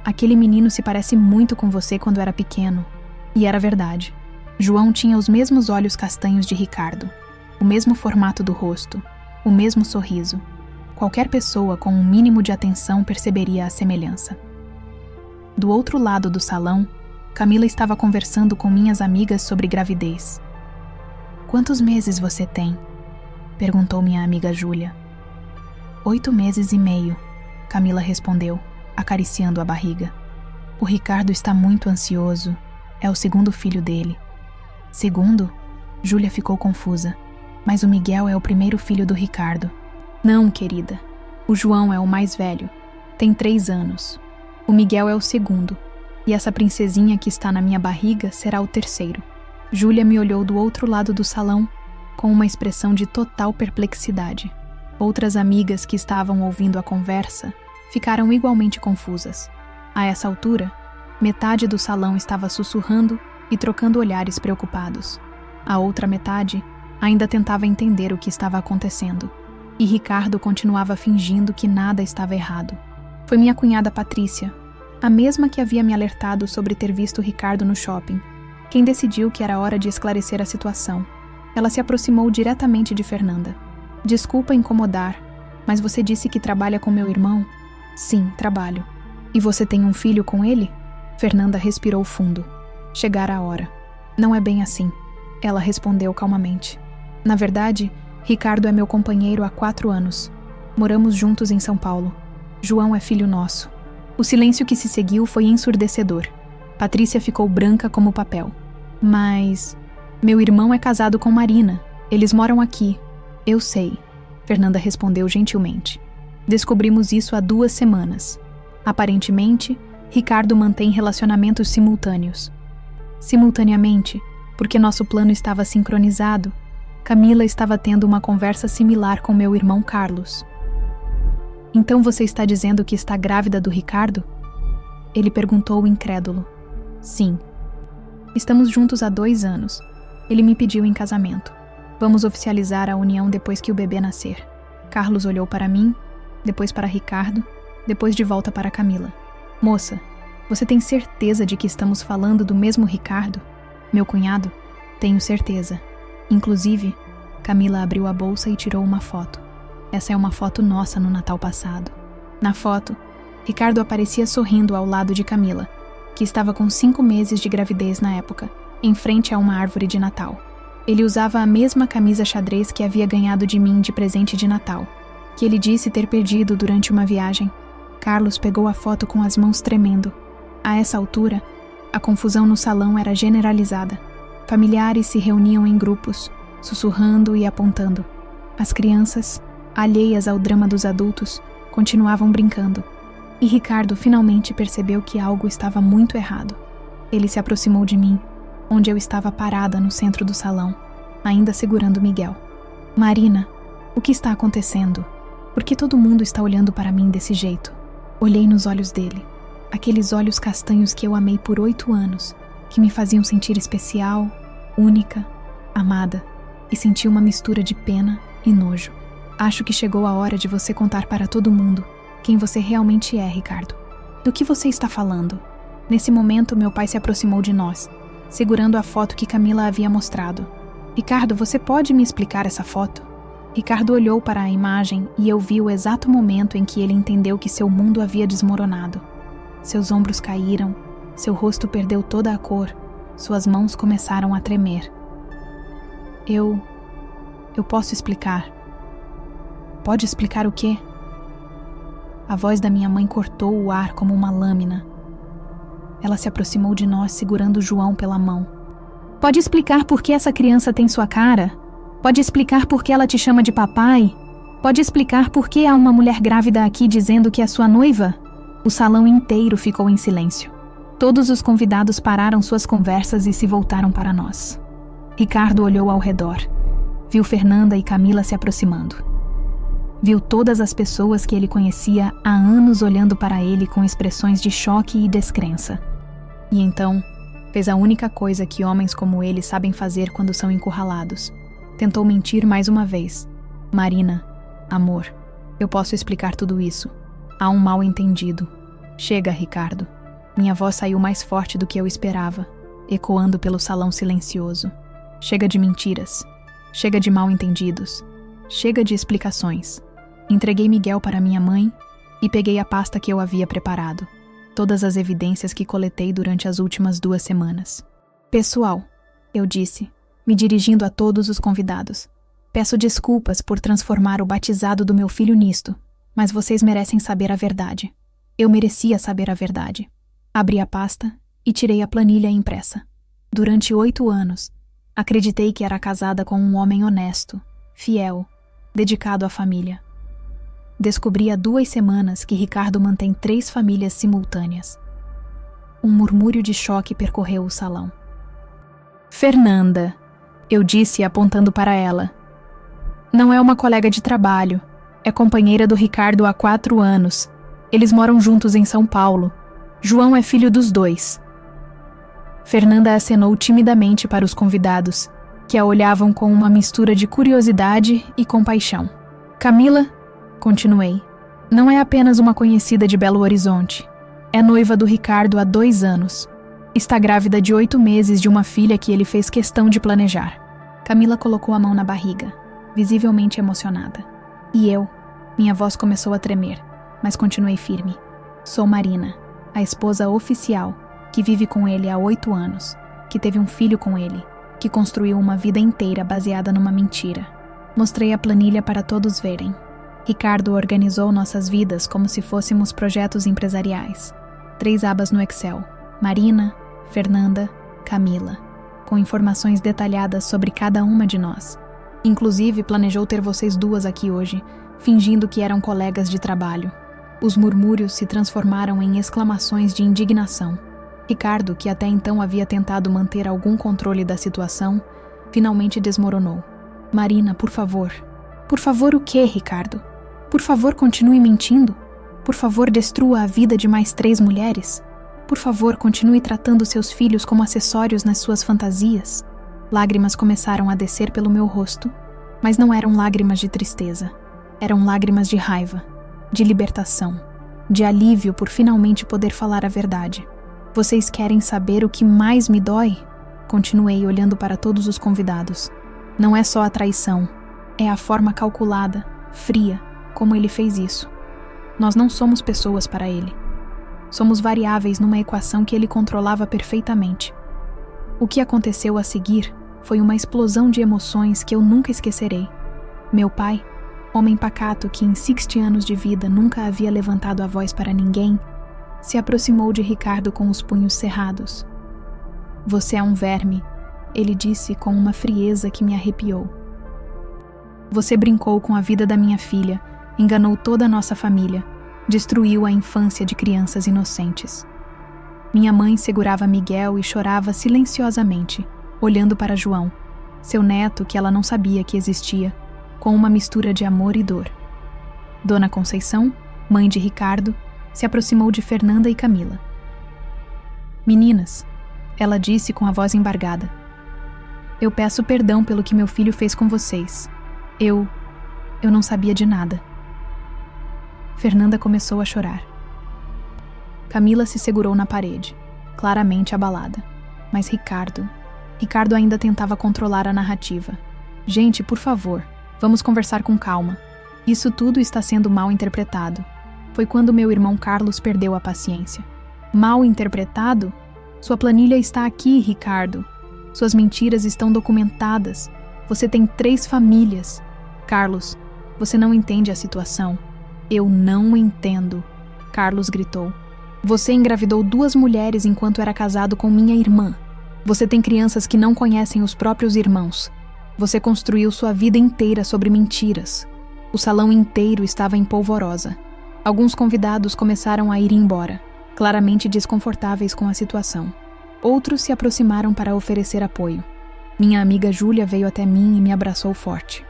aquele menino se parece muito com você quando era pequeno." E era verdade. João tinha os mesmos olhos castanhos de Ricardo, o mesmo formato do rosto, o mesmo sorriso. Qualquer pessoa com um mínimo de atenção perceberia a semelhança. Do outro lado do salão, Camila estava conversando com minhas amigas sobre gravidez. "Quantos meses você tem?" Perguntou minha amiga Júlia. 8 meses e meio, Camila respondeu, acariciando a barriga. O Ricardo está muito ansioso. É o segundo filho dele. Segundo? Júlia ficou confusa. Mas o Miguel é o primeiro filho do Ricardo. Não, querida. O João é o mais velho. Tem 3 anos. O Miguel é o segundo. E essa princesinha que está na minha barriga será o terceiro. Júlia me olhou do outro lado do salão com uma expressão de total perplexidade. Outras amigas que estavam ouvindo a conversa ficaram igualmente confusas. A essa altura, metade do salão estava sussurrando e trocando olhares preocupados. A outra metade ainda tentava entender o que estava acontecendo. E Ricardo continuava fingindo que nada estava errado. Foi minha cunhada Patrícia, a mesma que havia me alertado sobre ter visto Ricardo no shopping, quem decidiu que era hora de esclarecer a situação. Ela se aproximou diretamente de Fernanda. Desculpa incomodar, mas você disse que trabalha com meu irmão? Sim, trabalho. E você tem um filho com ele? Fernanda respirou fundo. Chegara a hora. Não é bem assim, ela respondeu calmamente. Na verdade, Ricardo é meu companheiro há 4 anos. Moramos juntos em São Paulo. João é filho nosso. O silêncio que se seguiu foi ensurdecedor. Patrícia ficou branca como papel. Mas... meu irmão é casado com Marina. Eles moram aqui. Eu sei, Fernanda respondeu gentilmente. Descobrimos isso há 2 semanas. Aparentemente, Ricardo mantém relacionamentos simultâneos. Simultaneamente, porque nosso plano estava sincronizado, Camila estava tendo uma conversa similar com meu irmão Carlos. Então você está dizendo que está grávida do Ricardo? Ele perguntou incrédulo. Sim. Estamos juntos há 2 anos. Ele me pediu em casamento. Vamos oficializar a união depois que o bebê nascer. Carlos olhou para mim, depois para Ricardo, depois de volta para Camila. Moça, você tem certeza de que estamos falando do mesmo Ricardo? Meu cunhado? Tenho certeza. Inclusive, Camila abriu a bolsa e tirou uma foto. Essa é uma foto nossa no Natal passado. Na foto, Ricardo aparecia sorrindo ao lado de Camila, que estava com 5 meses de gravidez na época, em frente a uma árvore de Natal. Ele usava a mesma camisa xadrez que havia ganhado de mim de presente de Natal, que ele disse ter perdido durante uma viagem. Carlos pegou a foto com as mãos tremendo. A essa altura, a confusão no salão era generalizada. Familiares se reuniam em grupos, sussurrando e apontando. As crianças, alheias ao drama dos adultos, continuavam brincando. E Ricardo finalmente percebeu que algo estava muito errado. Ele se aproximou de mim, onde eu estava parada no centro do salão, ainda segurando Miguel. Marina, o que está acontecendo? Por que todo mundo está olhando para mim desse jeito? Olhei nos olhos dele, aqueles olhos castanhos que eu amei por 8 anos, que me faziam sentir especial, única, amada, e senti uma mistura de pena e nojo. Acho que chegou a hora de você contar para todo mundo quem você realmente é, Ricardo. Do que você está falando? Nesse momento, meu pai se aproximou de nós, segurando a foto que Camila havia mostrado. Ricardo, você pode me explicar essa foto? Ricardo olhou para a imagem e eu vi o exato momento em que ele entendeu que seu mundo havia desmoronado. Seus ombros caíram, seu rosto perdeu toda a cor, suas mãos começaram a tremer. Eu posso explicar. Pode explicar o quê? A voz da minha mãe cortou o ar como uma lâmina. Ela se aproximou de nós segurando João pela mão. Pode explicar por que essa criança tem sua cara? Pode explicar por que ela te chama de papai? Pode explicar por que há uma mulher grávida aqui dizendo que é sua noiva? O salão inteiro ficou em silêncio. Todos os convidados pararam suas conversas e se voltaram para nós. Ricardo olhou ao redor. Viu Fernanda e Camila se aproximando. Viu todas as pessoas que ele conhecia há anos olhando para ele com expressões de choque e descrença. E então, fez a única coisa que homens como ele sabem fazer quando são encurralados. Tentou mentir mais uma vez. Marina, amor, eu posso explicar tudo isso. Há um mal-entendido. Chega, Ricardo. Minha voz saiu mais forte do que eu esperava, ecoando pelo salão silencioso. Chega de mentiras. Chega de mal-entendidos. Chega de explicações. Entreguei Miguel para minha mãe e peguei a pasta que eu havia preparado. Todas as evidências que coletei durante as últimas 2 semanas. Pessoal, eu disse, me dirigindo a todos os convidados. Peço desculpas por transformar o batizado do meu filho nisto, mas vocês merecem saber a verdade. Eu merecia saber a verdade. Abri a pasta e tirei a planilha impressa. Durante 8 anos, acreditei que era casada com um homem honesto, fiel, dedicado à família. Descobri há 2 semanas que Ricardo mantém 3 famílias simultâneas. Um murmúrio de choque percorreu o salão. Fernanda, eu disse apontando para ela. Não é uma colega de trabalho. É companheira do Ricardo há 4 anos. Eles moram juntos em São Paulo. João é filho dos 2. Fernanda acenou timidamente para os convidados, que a olhavam com uma mistura de curiosidade e compaixão. Camila, continuei, não é apenas uma conhecida de Belo Horizonte. É noiva do Ricardo há 2 anos. Está grávida de 8 meses de uma filha que ele fez questão de planejar. Camila colocou a mão na barriga, visivelmente emocionada. E eu, minha voz começou a tremer, mas continuei firme. Sou Marina, a esposa oficial, que vive com ele há 8 anos, que teve um filho com ele, que construiu uma vida inteira baseada numa mentira. Mostrei a planilha para todos verem. Ricardo organizou nossas vidas como se fôssemos projetos empresariais. 3 abas no Excel: Marina, Fernanda, Camila, com informações detalhadas sobre cada uma de nós. Inclusive, planejou ter vocês 2 aqui hoje, fingindo que eram colegas de trabalho. Os murmúrios se transformaram em exclamações de indignação. Ricardo, que até então havia tentado manter algum controle da situação, finalmente desmoronou. Marina, por favor. Por favor o quê, Ricardo? Por favor, continue mentindo? Por favor, destrua a vida de mais 3 mulheres? Por favor, continue tratando seus filhos como acessórios nas suas fantasias? Lágrimas começaram a descer pelo meu rosto, mas não eram lágrimas de tristeza. Eram lágrimas de raiva, de libertação, de alívio por finalmente poder falar a verdade. Vocês querem saber o que mais me dói? Continuei olhando para todos os convidados. Não é só a traição, é a forma calculada, fria, como ele fez isso. Nós não somos pessoas para ele. Somos variáveis numa equação que ele controlava perfeitamente. O que aconteceu a seguir foi uma explosão de emoções que eu nunca esquecerei. Meu pai, homem pacato que em 60 anos de vida nunca havia levantado a voz para ninguém, se aproximou de Ricardo com os punhos cerrados. Você é um verme, ele disse com uma frieza que me arrepiou. Você brincou com a vida da minha filha, enganou toda a nossa família, destruiu a infância de crianças inocentes. Minha mãe segurava Miguel e chorava silenciosamente, olhando para João, seu neto que ela não sabia que existia, com uma mistura de amor e dor. Dona Conceição, mãe de Ricardo, se aproximou de Fernanda e Camila. Meninas, ela disse com a voz embargada. Eu peço perdão pelo que meu filho fez com vocês. Eu não sabia de nada. Fernanda começou a chorar. Camila se segurou na parede, claramente abalada. Mas Ricardo ainda tentava controlar a narrativa. Gente, por favor, vamos conversar com calma. Isso tudo está sendo mal interpretado. Foi quando meu irmão Carlos perdeu a paciência. Mal interpretado? Sua planilha está aqui, Ricardo. Suas mentiras estão documentadas. Você tem 3 famílias. Carlos, você não entende a situação. Eu não entendo, Carlos gritou. Você engravidou 2 mulheres enquanto era casado com minha irmã. Você tem crianças que não conhecem os próprios irmãos. Você construiu sua vida inteira sobre mentiras. O salão inteiro estava em polvorosa. Alguns convidados começaram a ir embora, claramente desconfortáveis com a situação. Outros se aproximaram para oferecer apoio. Minha amiga Júlia veio até mim e me abraçou forte.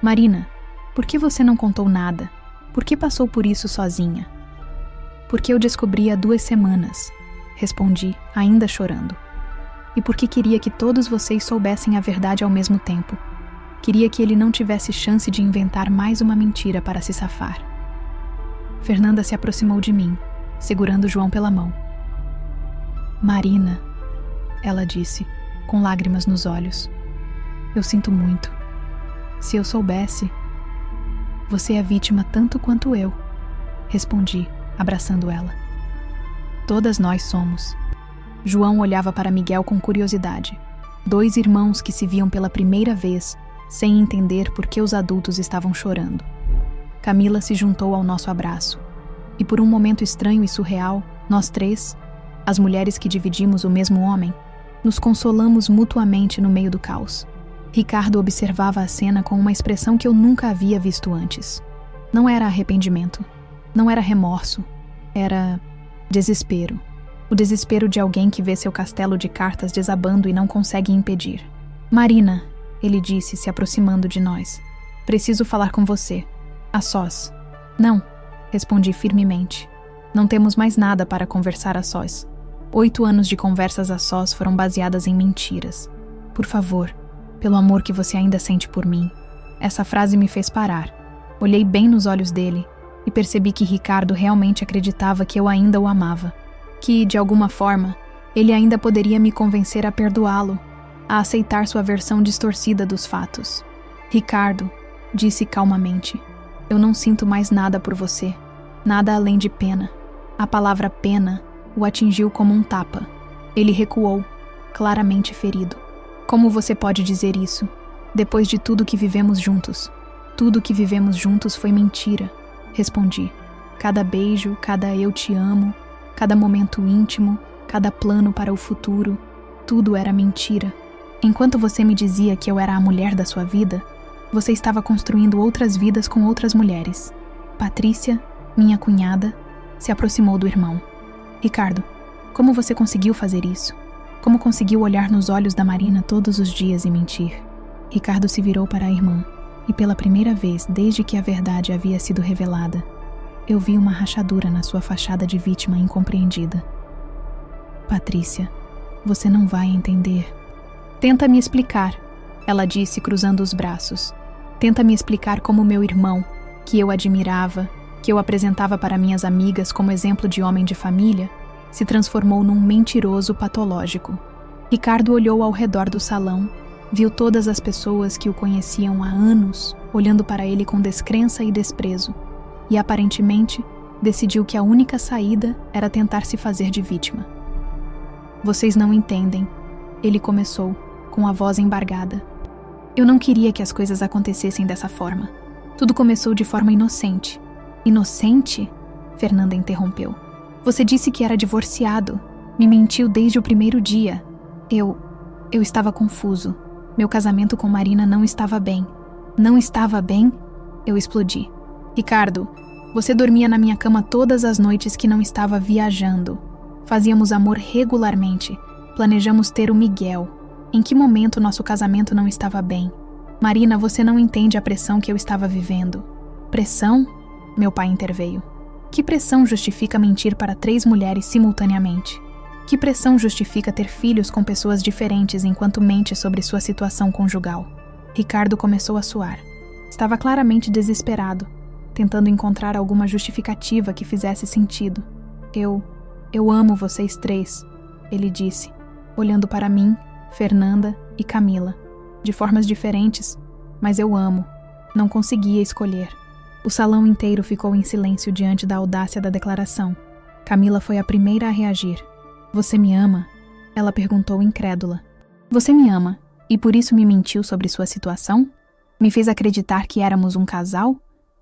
Marina, por que você não contou nada? Por que passou por isso sozinha? Porque eu descobri há 2 semanas, respondi, ainda chorando. E porque queria que todos vocês soubessem a verdade ao mesmo tempo. Queria que ele não tivesse chance de inventar mais uma mentira para se safar. Fernanda se aproximou de mim, segurando João pela mão. Marina, ela disse, com lágrimas nos olhos. Eu sinto muito. Se eu soubesse... Você é vítima tanto quanto eu, respondi, abraçando ela. Todas nós somos. João olhava para Miguel com curiosidade. 2 irmãos que se viam pela primeira vez, sem entender por que os adultos estavam chorando. Camila se juntou ao nosso abraço, e por um momento estranho e surreal, nós três, as mulheres que dividimos o mesmo homem, nos consolamos mutuamente no meio do caos. Ricardo observava a cena com uma expressão que eu nunca havia visto antes. Não era arrependimento, não era remorso, era desespero. O desespero de alguém que vê seu castelo de cartas desabando e não consegue impedir. "Marina", ele disse, se aproximando de nós. "Preciso falar com você. A sós." "Não", respondi firmemente. "Não temos mais nada para conversar a sós. 8 anos de conversas a sós foram baseadas em mentiras. Por favor, pelo amor que você ainda sente por mim." Essa frase me fez parar. Olhei bem nos olhos dele e percebi que Ricardo realmente acreditava que eu ainda o amava. Que, de alguma forma, ele ainda poderia me convencer a perdoá-lo, a aceitar sua versão distorcida dos fatos. "Ricardo", disse calmamente, "eu não sinto mais nada por você, nada além de pena." A palavra pena o atingiu como um tapa. Ele recuou, claramente ferido. "Como você pode dizer isso, depois de tudo que vivemos juntos?" "Tudo que vivemos juntos foi mentira", respondi. "Cada beijo, cada eu te amo, cada momento íntimo, cada plano para o futuro, tudo era mentira. Enquanto você me dizia que eu era a mulher da sua vida, você estava construindo outras vidas com outras mulheres." Patrícia, minha cunhada, se aproximou do irmão. "Ricardo, como você conseguiu fazer isso? Como conseguiu olhar nos olhos da Marina todos os dias e mentir?" Ricardo se virou para a irmã, e pela primeira vez desde que a verdade havia sido revelada, eu vi uma rachadura na sua fachada de vítima incompreendida. "Patrícia, você não vai entender." "Tenta me explicar", ela disse cruzando os braços. "Tenta me explicar como meu irmão, que eu admirava, que eu apresentava para minhas amigas como exemplo de homem de família, se transformou num mentiroso patológico." Ricardo olhou ao redor do salão, viu todas as pessoas que o conheciam há anos, olhando para ele com descrença e desprezo, e aparentemente decidiu que a única saída era tentar se fazer de vítima. "Vocês não entendem", ele começou, com a voz embargada. "Eu não queria que as coisas acontecessem dessa forma. Tudo começou de forma inocente." "Inocente?", Fernanda interrompeu. "Você disse que era divorciado. Me mentiu desde o primeiro dia. Eu estava confuso. Meu casamento com Marina não estava bem." "Não estava bem?", eu explodi. "Ricardo, você dormia na minha cama todas as noites que não estava viajando. Fazíamos amor regularmente. Planejamos ter o Miguel. Em que momento nosso casamento não estava bem? Marina, você não entende a pressão que eu estava vivendo." "Pressão?", meu pai interveio. "Que pressão justifica mentir para 3 mulheres simultaneamente? Que pressão justifica ter filhos com pessoas diferentes enquanto mente sobre sua situação conjugal?" Ricardo começou a suar. Estava claramente desesperado, tentando encontrar alguma justificativa que fizesse sentido. Eu amo vocês 3, ele disse, olhando para mim, Fernanda e Camila. De formas diferentes, mas eu amo. Não conseguia escolher. O salão inteiro ficou em silêncio diante da audácia da declaração. Camila foi a primeira a reagir. "Você me ama?", ela perguntou incrédula. "Você me ama, e por isso me mentiu sobre sua situação? Me fez acreditar que éramos um casal?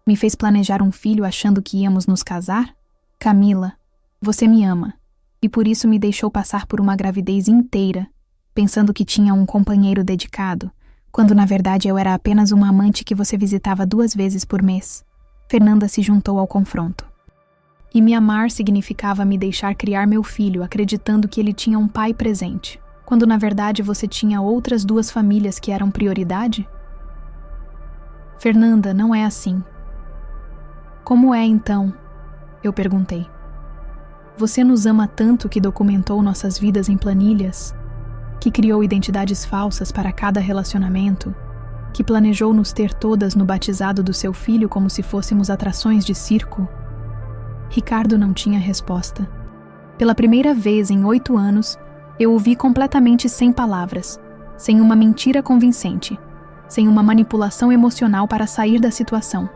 Me fez planejar um filho achando que íamos nos casar? Camila, você me ama, e por isso me deixou passar por uma gravidez inteira, pensando que tinha um companheiro dedicado, quando na verdade eu era apenas uma amante que você visitava 2 vezes por mês." Fernanda se juntou ao confronto. "E me amar significava me deixar criar meu filho acreditando que ele tinha um pai presente, quando na verdade você tinha outras 2 famílias que eram prioridade?" "Fernanda, não é assim." "Como é então?", eu perguntei. "Você nos ama tanto que documentou nossas vidas em planilhas, que criou identidades falsas para cada relacionamento, que planejou nos ter todas no batizado do seu filho como se fôssemos atrações de circo?" Ricardo não tinha resposta. Pela primeira vez em 8 anos, eu o vi completamente sem palavras, sem uma mentira convincente, sem uma manipulação emocional para sair da situação.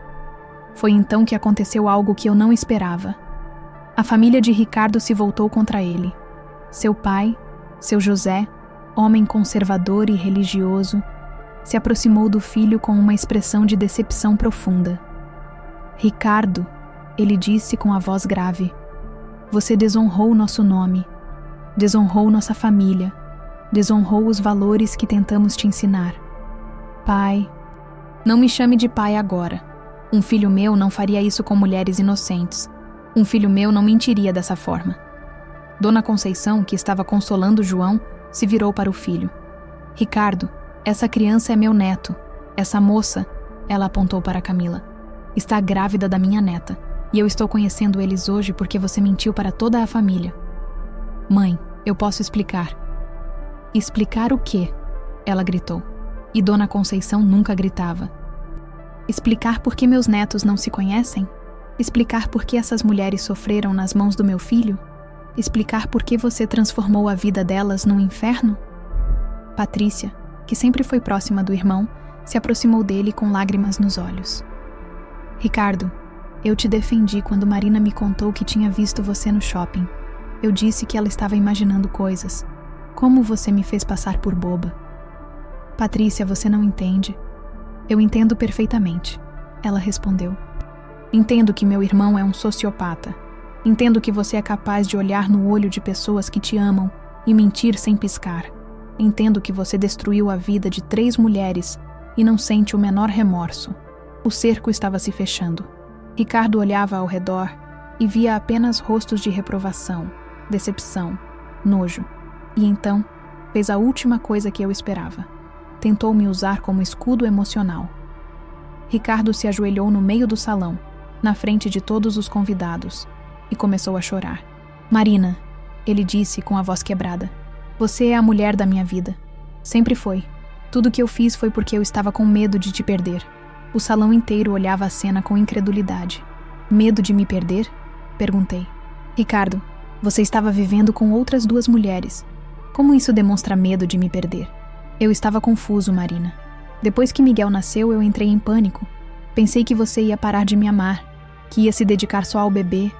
Foi então que aconteceu algo que eu não esperava. A família de Ricardo se voltou contra ele. Seu pai, seu José, homem conservador e religioso, se aproximou do filho com uma expressão de decepção profunda. Ricardo, ele disse com a voz grave, você desonrou nosso nome, desonrou nossa família, desonrou os valores que tentamos te ensinar. Pai, não me chame de pai agora. Um filho meu não faria isso com mulheres inocentes. Um filho meu não mentiria dessa forma. Dona Conceição, que estava consolando João, se virou para o filho. Ricardo, essa criança é meu neto. Essa moça, ela apontou para Camila, está grávida da minha neta. E eu estou conhecendo eles hoje porque você mentiu para toda a família. Mãe, eu posso explicar. Explicar o quê? Ela gritou. E Dona Conceição nunca gritava. Explicar por que meus netos não se conhecem? Explicar por que essas mulheres sofreram nas mãos do meu filho? Explicar por que você transformou a vida delas num inferno? Patrícia, que sempre foi próxima do irmão, se aproximou dele com lágrimas nos olhos. Ricardo, eu te defendi quando Marina me contou que tinha visto você no shopping. Eu disse que ela estava imaginando coisas. Como você me fez passar por boba? Patrícia, você não entende. Eu entendo perfeitamente, ela respondeu. Entendo que meu irmão é um sociopata. Entendo que você é capaz de olhar no olho de pessoas que te amam e mentir sem piscar. Entendo que você destruiu a vida de 3 mulheres e não sente o menor remorso. O cerco estava se fechando. Ricardo olhava ao redor e via apenas rostos de reprovação, decepção, nojo. E então, fez a última coisa que eu esperava. Tentou me usar como escudo emocional. Ricardo se ajoelhou no meio do salão, na frente de todos os convidados, e começou a chorar. Marina, ele disse com a voz quebrada, você é a mulher da minha vida. Sempre foi. Tudo que eu fiz foi porque eu estava com medo de te perder. O salão inteiro olhava a cena com incredulidade. Medo de me perder? Perguntei. Ricardo, você estava vivendo com outras 2 mulheres. Como isso demonstra medo de me perder? Eu estava confuso, Marina. Depois que Miguel nasceu, eu entrei em pânico. Pensei que você ia parar de me amar, que ia se dedicar só ao bebê,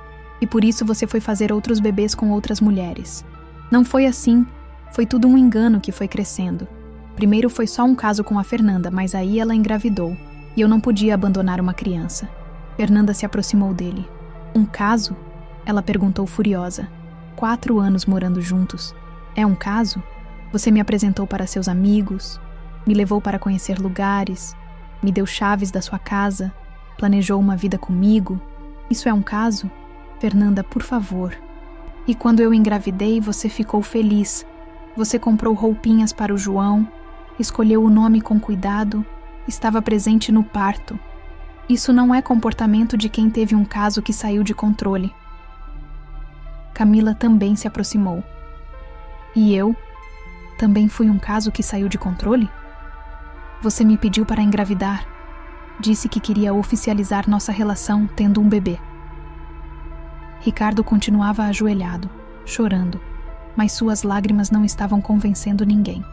e por isso você foi fazer outros bebês com outras mulheres. Não foi assim. Foi tudo um engano que foi crescendo. Primeiro foi só um caso com a Fernanda, mas aí ela engravidou, e eu não podia abandonar uma criança. Fernanda se aproximou dele. Um caso? Ela perguntou furiosa. 4 anos morando juntos. É um caso? Você me apresentou para seus amigos, me levou para conhecer lugares, me deu chaves da sua casa, planejou uma vida comigo. Isso é um caso? Fernanda, por favor. E quando eu engravidei, você ficou feliz. Você comprou roupinhas para o João, escolheu o nome com cuidado, estava presente no parto. Isso não é comportamento de quem teve um caso que saiu de controle. Camila também se aproximou. E eu? Também fui um caso que saiu de controle? Você me pediu para engravidar. Disse que queria oficializar nossa relação tendo um bebê. Ricardo continuava ajoelhado, chorando, mas suas lágrimas não estavam convencendo ninguém.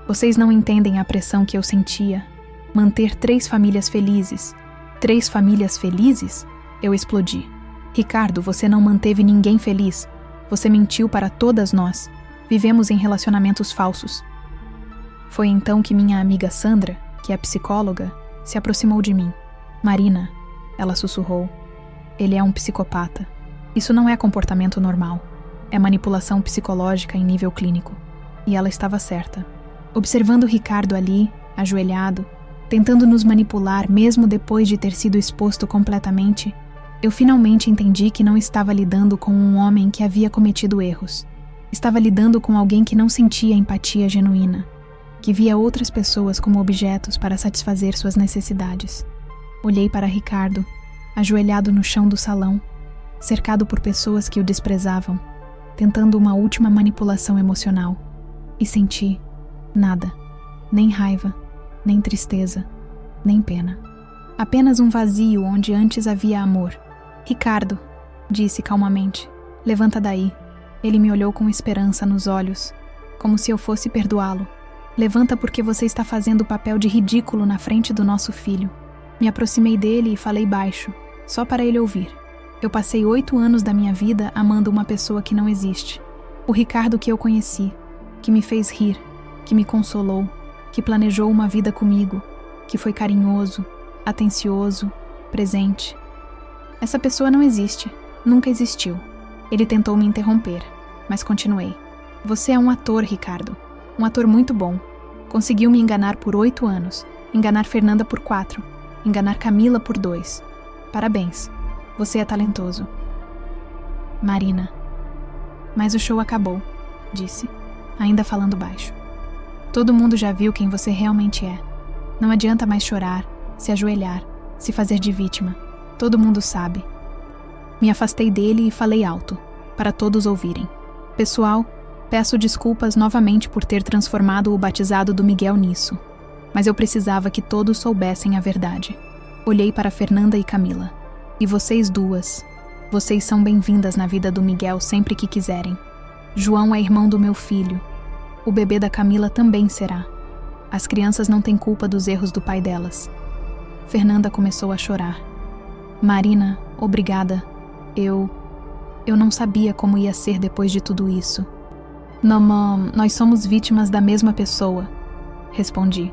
Vocês não entendem a pressão que eu sentia. Manter 3 famílias felizes. 3 famílias felizes? Eu explodi. Ricardo, você não manteve ninguém feliz. Você mentiu para todas nós. Vivemos em relacionamentos falsos. Foi então que minha amiga Sandra, que é psicóloga, se aproximou de mim. Marina, ela sussurrou, ele é um psicopata. Isso não é comportamento normal. É manipulação psicológica em nível clínico. E ela estava certa. Observando Ricardo ali, ajoelhado, tentando nos manipular mesmo depois de ter sido exposto completamente, eu finalmente entendi que não estava lidando com um homem que havia cometido erros. Estava lidando com alguém que não sentia empatia genuína, que via outras pessoas como objetos para satisfazer suas necessidades. Olhei para Ricardo, ajoelhado no chão do salão, cercado por pessoas que o desprezavam, tentando uma última manipulação emocional, e senti nada, nem raiva, nem tristeza, nem pena. Apenas um vazio onde antes havia amor. Ricardo, disse calmamente, levanta daí. Ele me olhou com esperança nos olhos, como se eu fosse perdoá-lo. Levanta porque você está fazendo o papel de ridículo na frente do nosso filho. Me aproximei dele e falei baixo, só para ele ouvir. Eu passei 8 anos da minha vida amando uma pessoa que não existe. O Ricardo que eu conheci, que me fez rir, que me consolou, que planejou uma vida comigo, que foi carinhoso, atencioso, presente. Essa pessoa não existe, nunca existiu. Ele tentou me interromper, mas continuei. Você é um ator, Ricardo. Um ator muito bom. Conseguiu me enganar por 8 anos, enganar Fernanda por 4, enganar Camila por 2. Parabéns, você é talentoso. Marina. Mas o show acabou, disse, ainda falando baixo. Todo mundo já viu quem você realmente é. Não adianta mais chorar, se ajoelhar, se fazer de vítima. Todo mundo sabe. Me afastei dele e falei alto, para todos ouvirem. Pessoal, peço desculpas novamente por ter transformado o batizado do Miguel nisso. Mas eu precisava que todos soubessem a verdade. Olhei para Fernanda e Camila. E vocês duas, vocês são bem-vindas na vida do Miguel sempre que quiserem. João é irmão do meu filho. O bebê da Camila também será. As crianças não têm culpa dos erros do pai delas. Fernanda começou a chorar. Marina, obrigada. Eu não sabia como ia ser depois de tudo isso. Nós somos vítimas da mesma pessoa, respondi.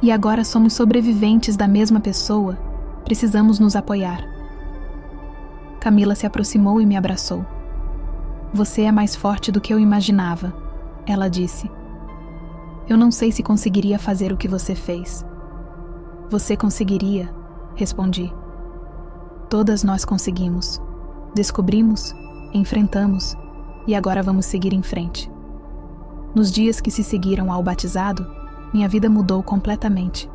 E agora somos sobreviventes da mesma pessoa. Precisamos nos apoiar. Camila se aproximou e me abraçou. Você é mais forte do que eu imaginava, ela disse. Eu não sei se conseguiria fazer o que você fez. Você conseguiria, respondi. Todas nós conseguimos. Descobrimos, enfrentamos e agora vamos seguir em frente. Nos dias que se seguiram ao batizado, minha vida mudou completamente.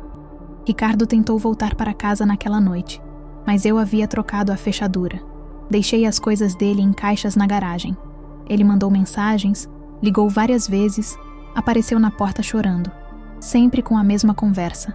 Ricardo tentou voltar para casa naquela noite, mas eu havia trocado a fechadura. Deixei as coisas dele em caixas na garagem. Ele mandou mensagens, ligou várias vezes, apareceu na porta chorando, sempre com a mesma conversa,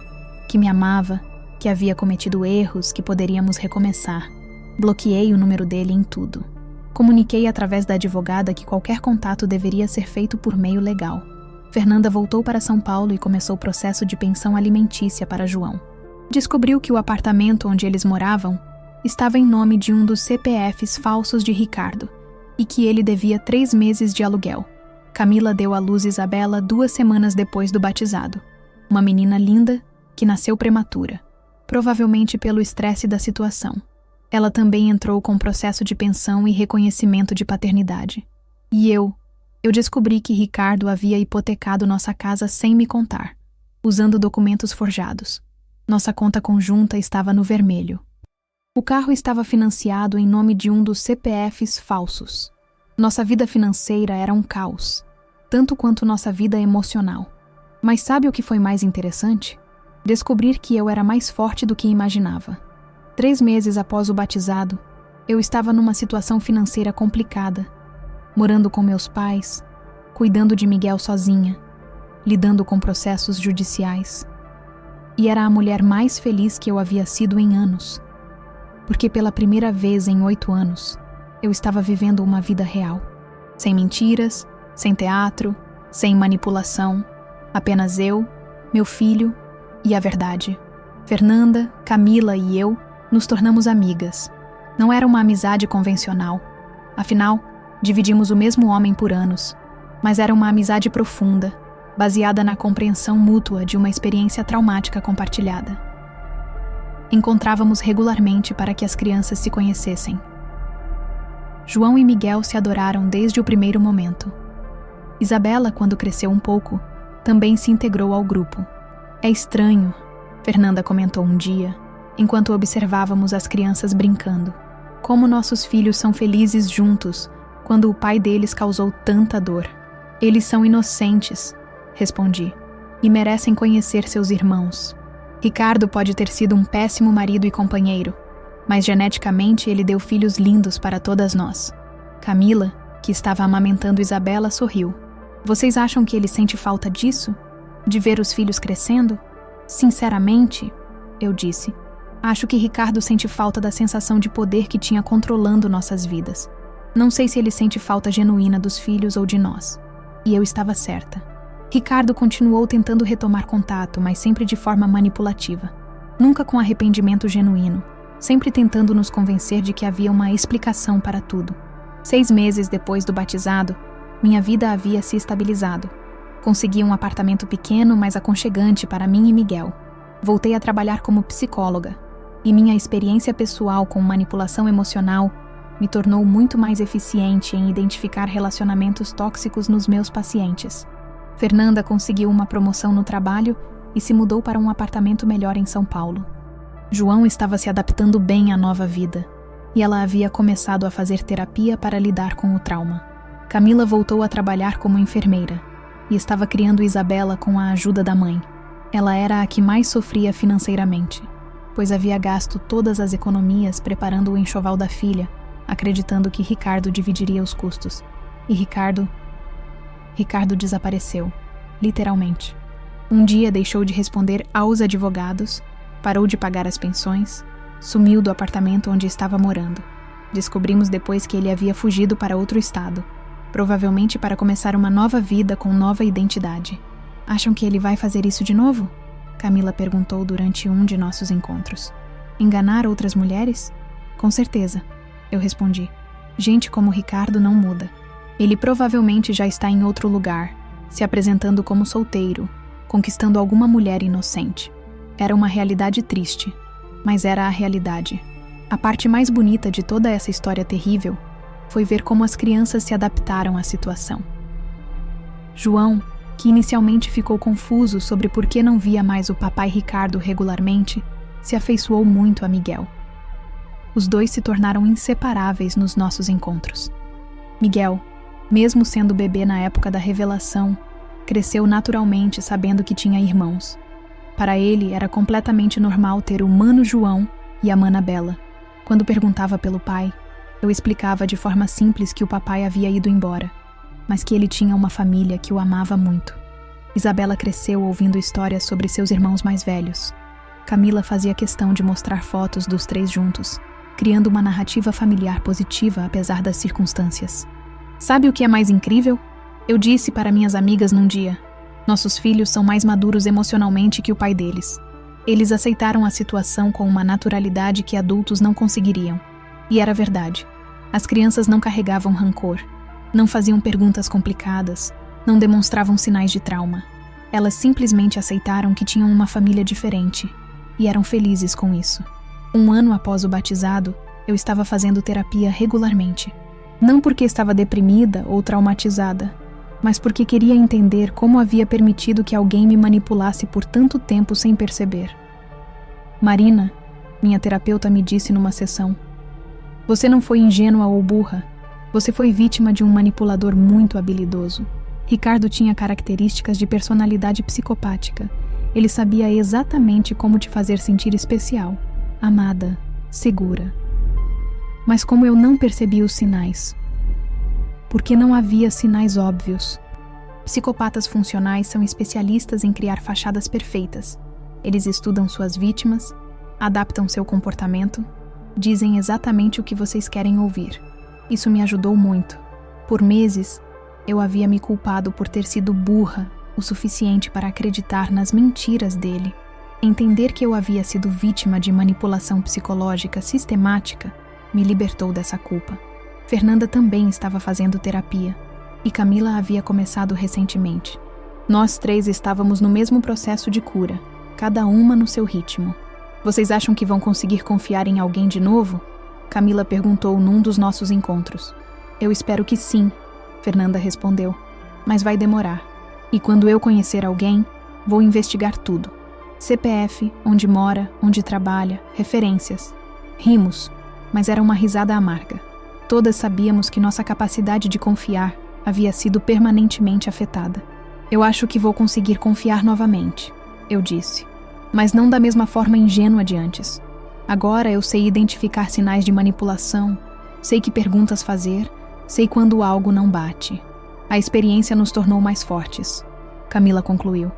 que me amava, que havia cometido erros, que poderíamos recomeçar. Bloqueei o número dele em tudo. Comuniquei através da advogada que qualquer contato deveria ser feito por meio legal. Fernanda voltou para São Paulo e começou o processo de pensão alimentícia para João. Descobriu que o apartamento onde eles moravam estava em nome de um dos CPFs falsos de Ricardo e que ele devia 3 meses de aluguel. Camila deu à luz Isabela 2 semanas depois do batizado. Uma menina linda que nasceu prematura, provavelmente pelo estresse da situação. Ela também entrou com processo de pensão e reconhecimento de paternidade. E eu descobri que Ricardo havia hipotecado nossa casa sem me contar, usando documentos forjados. Nossa conta conjunta estava no vermelho. O carro estava financiado em nome de um dos CPFs falsos. Nossa vida financeira era um caos, tanto quanto nossa vida emocional. Mas sabe o que foi mais interessante? Descobrir que eu era mais forte do que imaginava. 3 meses após o batizado, eu estava numa situação financeira complicada, morando com meus pais, cuidando de Miguel sozinha, lidando com processos judiciais. E era a mulher mais feliz que eu havia sido em anos, porque pela primeira vez em 8 anos, eu estava vivendo uma vida real, sem mentiras, sem teatro, sem manipulação, apenas eu, meu filho e a verdade. Fernanda, Camila e eu nos tornamos amigas. Não era uma amizade convencional. Afinal, dividimos o mesmo homem por anos. Mas era uma amizade profunda, baseada na compreensão mútua de uma experiência traumática compartilhada. Encontrávamos regularmente para que as crianças se conhecessem. João e Miguel se adoraram desde o primeiro momento. Isabela, quando cresceu um pouco, também se integrou ao grupo. É estranho, Fernanda comentou um dia, enquanto observávamos as crianças brincando. Como nossos filhos são felizes juntos, quando o pai deles causou tanta dor. Eles são inocentes, respondi, e merecem conhecer seus irmãos. Ricardo pode ter sido um péssimo marido e companheiro, mas geneticamente ele deu filhos lindos para todas nós. Camila, que estava amamentando Isabela, sorriu. Vocês acham que ele sente falta disso? De ver os filhos crescendo? Sinceramente, eu disse, acho que Ricardo sente falta da sensação de poder que tinha controlando nossas vidas. Não sei se ele sente falta genuína dos filhos ou de nós. E eu estava certa. Ricardo continuou tentando retomar contato, mas sempre de forma manipulativa. Nunca com arrependimento genuíno, sempre tentando nos convencer de que havia uma explicação para tudo. 6 meses depois do batizado, minha vida havia se estabilizado. Consegui um apartamento pequeno, mas aconchegante para mim e Miguel. Voltei a trabalhar como psicóloga, e minha experiência pessoal com manipulação emocional me tornou muito mais eficiente em identificar relacionamentos tóxicos nos meus pacientes. Fernanda conseguiu uma promoção no trabalho e se mudou para um apartamento melhor em São Paulo. João estava se adaptando bem à nova vida, e ela havia começado a fazer terapia para lidar com o trauma. Camila voltou a trabalhar como enfermeira e estava criando Isabela com a ajuda da mãe. Ela era a que mais sofria financeiramente, pois havia gasto todas as economias preparando o enxoval da filha, acreditando que Ricardo dividiria os custos. E Ricardo desapareceu, literalmente. Um dia deixou de responder aos advogados, parou de pagar as pensões, sumiu do apartamento onde estava morando. Descobrimos depois que ele havia fugido para outro estado, provavelmente para começar uma nova vida com nova identidade. Acham que ele vai fazer isso de novo? Camila perguntou durante um de nossos encontros. Enganar outras mulheres? Com certeza, eu respondi. Gente como Ricardo não muda. Ele provavelmente já está em outro lugar, se apresentando como solteiro, conquistando alguma mulher inocente. Era uma realidade triste, mas era a realidade. A parte mais bonita de toda essa história terrível foi ver como as crianças se adaptaram à situação. João, que inicialmente ficou confuso sobre por que não via mais o papai Ricardo regularmente, se afeiçoou muito a Miguel. Os dois se tornaram inseparáveis nos nossos encontros. Miguel, mesmo sendo bebê na época da revelação, cresceu naturalmente sabendo que tinha irmãos. Para ele, era completamente normal ter o Mano João e a Mana Bela. Quando perguntava pelo pai, eu explicava de forma simples que o papai havia ido embora, mas que ele tinha uma família que o amava muito. Isabela cresceu ouvindo histórias sobre seus irmãos mais velhos. Camila fazia questão de mostrar fotos dos três juntos, criando uma narrativa familiar positiva apesar das circunstâncias. Sabe o que é mais incrível? Eu disse para minhas amigas num dia: nossos filhos são mais maduros emocionalmente que o pai deles. Eles aceitaram a situação com uma naturalidade que adultos não conseguiriam. E era verdade. As crianças não carregavam rancor, não faziam perguntas complicadas, não demonstravam sinais de trauma. Elas simplesmente aceitaram que tinham uma família diferente e eram felizes com isso. 1 ano após o batizado, eu estava fazendo terapia regularmente. Não porque estava deprimida ou traumatizada, mas porque queria entender como havia permitido que alguém me manipulasse por tanto tempo sem perceber. Marina, minha terapeuta, me disse numa sessão: você não foi ingênua ou burra, você foi vítima de um manipulador muito habilidoso. Ricardo tinha características de personalidade psicopática. Ele sabia exatamente como te fazer sentir especial, amada, segura. Mas como eu não percebi os sinais? Porque não havia sinais óbvios. Psicopatas funcionais são especialistas em criar fachadas perfeitas. Eles estudam suas vítimas, adaptam seu comportamento, dizem exatamente o que vocês querem ouvir. Isso me ajudou muito. Por meses, eu havia me culpado por ter sido burra o suficiente para acreditar nas mentiras dele. Entender que eu havia sido vítima de manipulação psicológica sistemática me libertou dessa culpa. Fernanda também estava fazendo terapia, e Camila havia começado recentemente. Nós 3 estávamos no mesmo processo de cura, cada uma no seu ritmo. Vocês acham que vão conseguir confiar em alguém de novo? Camila perguntou num dos nossos encontros. Eu espero que sim, Fernanda respondeu, mas vai demorar. E quando eu conhecer alguém, vou investigar tudo. CPF, onde mora, onde trabalha, referências. Rimos, mas era uma risada amarga. Todas sabíamos que nossa capacidade de confiar havia sido permanentemente afetada. Eu acho que vou conseguir confiar novamente, eu disse, mas não da mesma forma ingênua de antes. Agora eu sei identificar sinais de manipulação, sei que perguntas fazer, sei quando algo não bate. A experiência nos tornou mais fortes, Camila concluiu,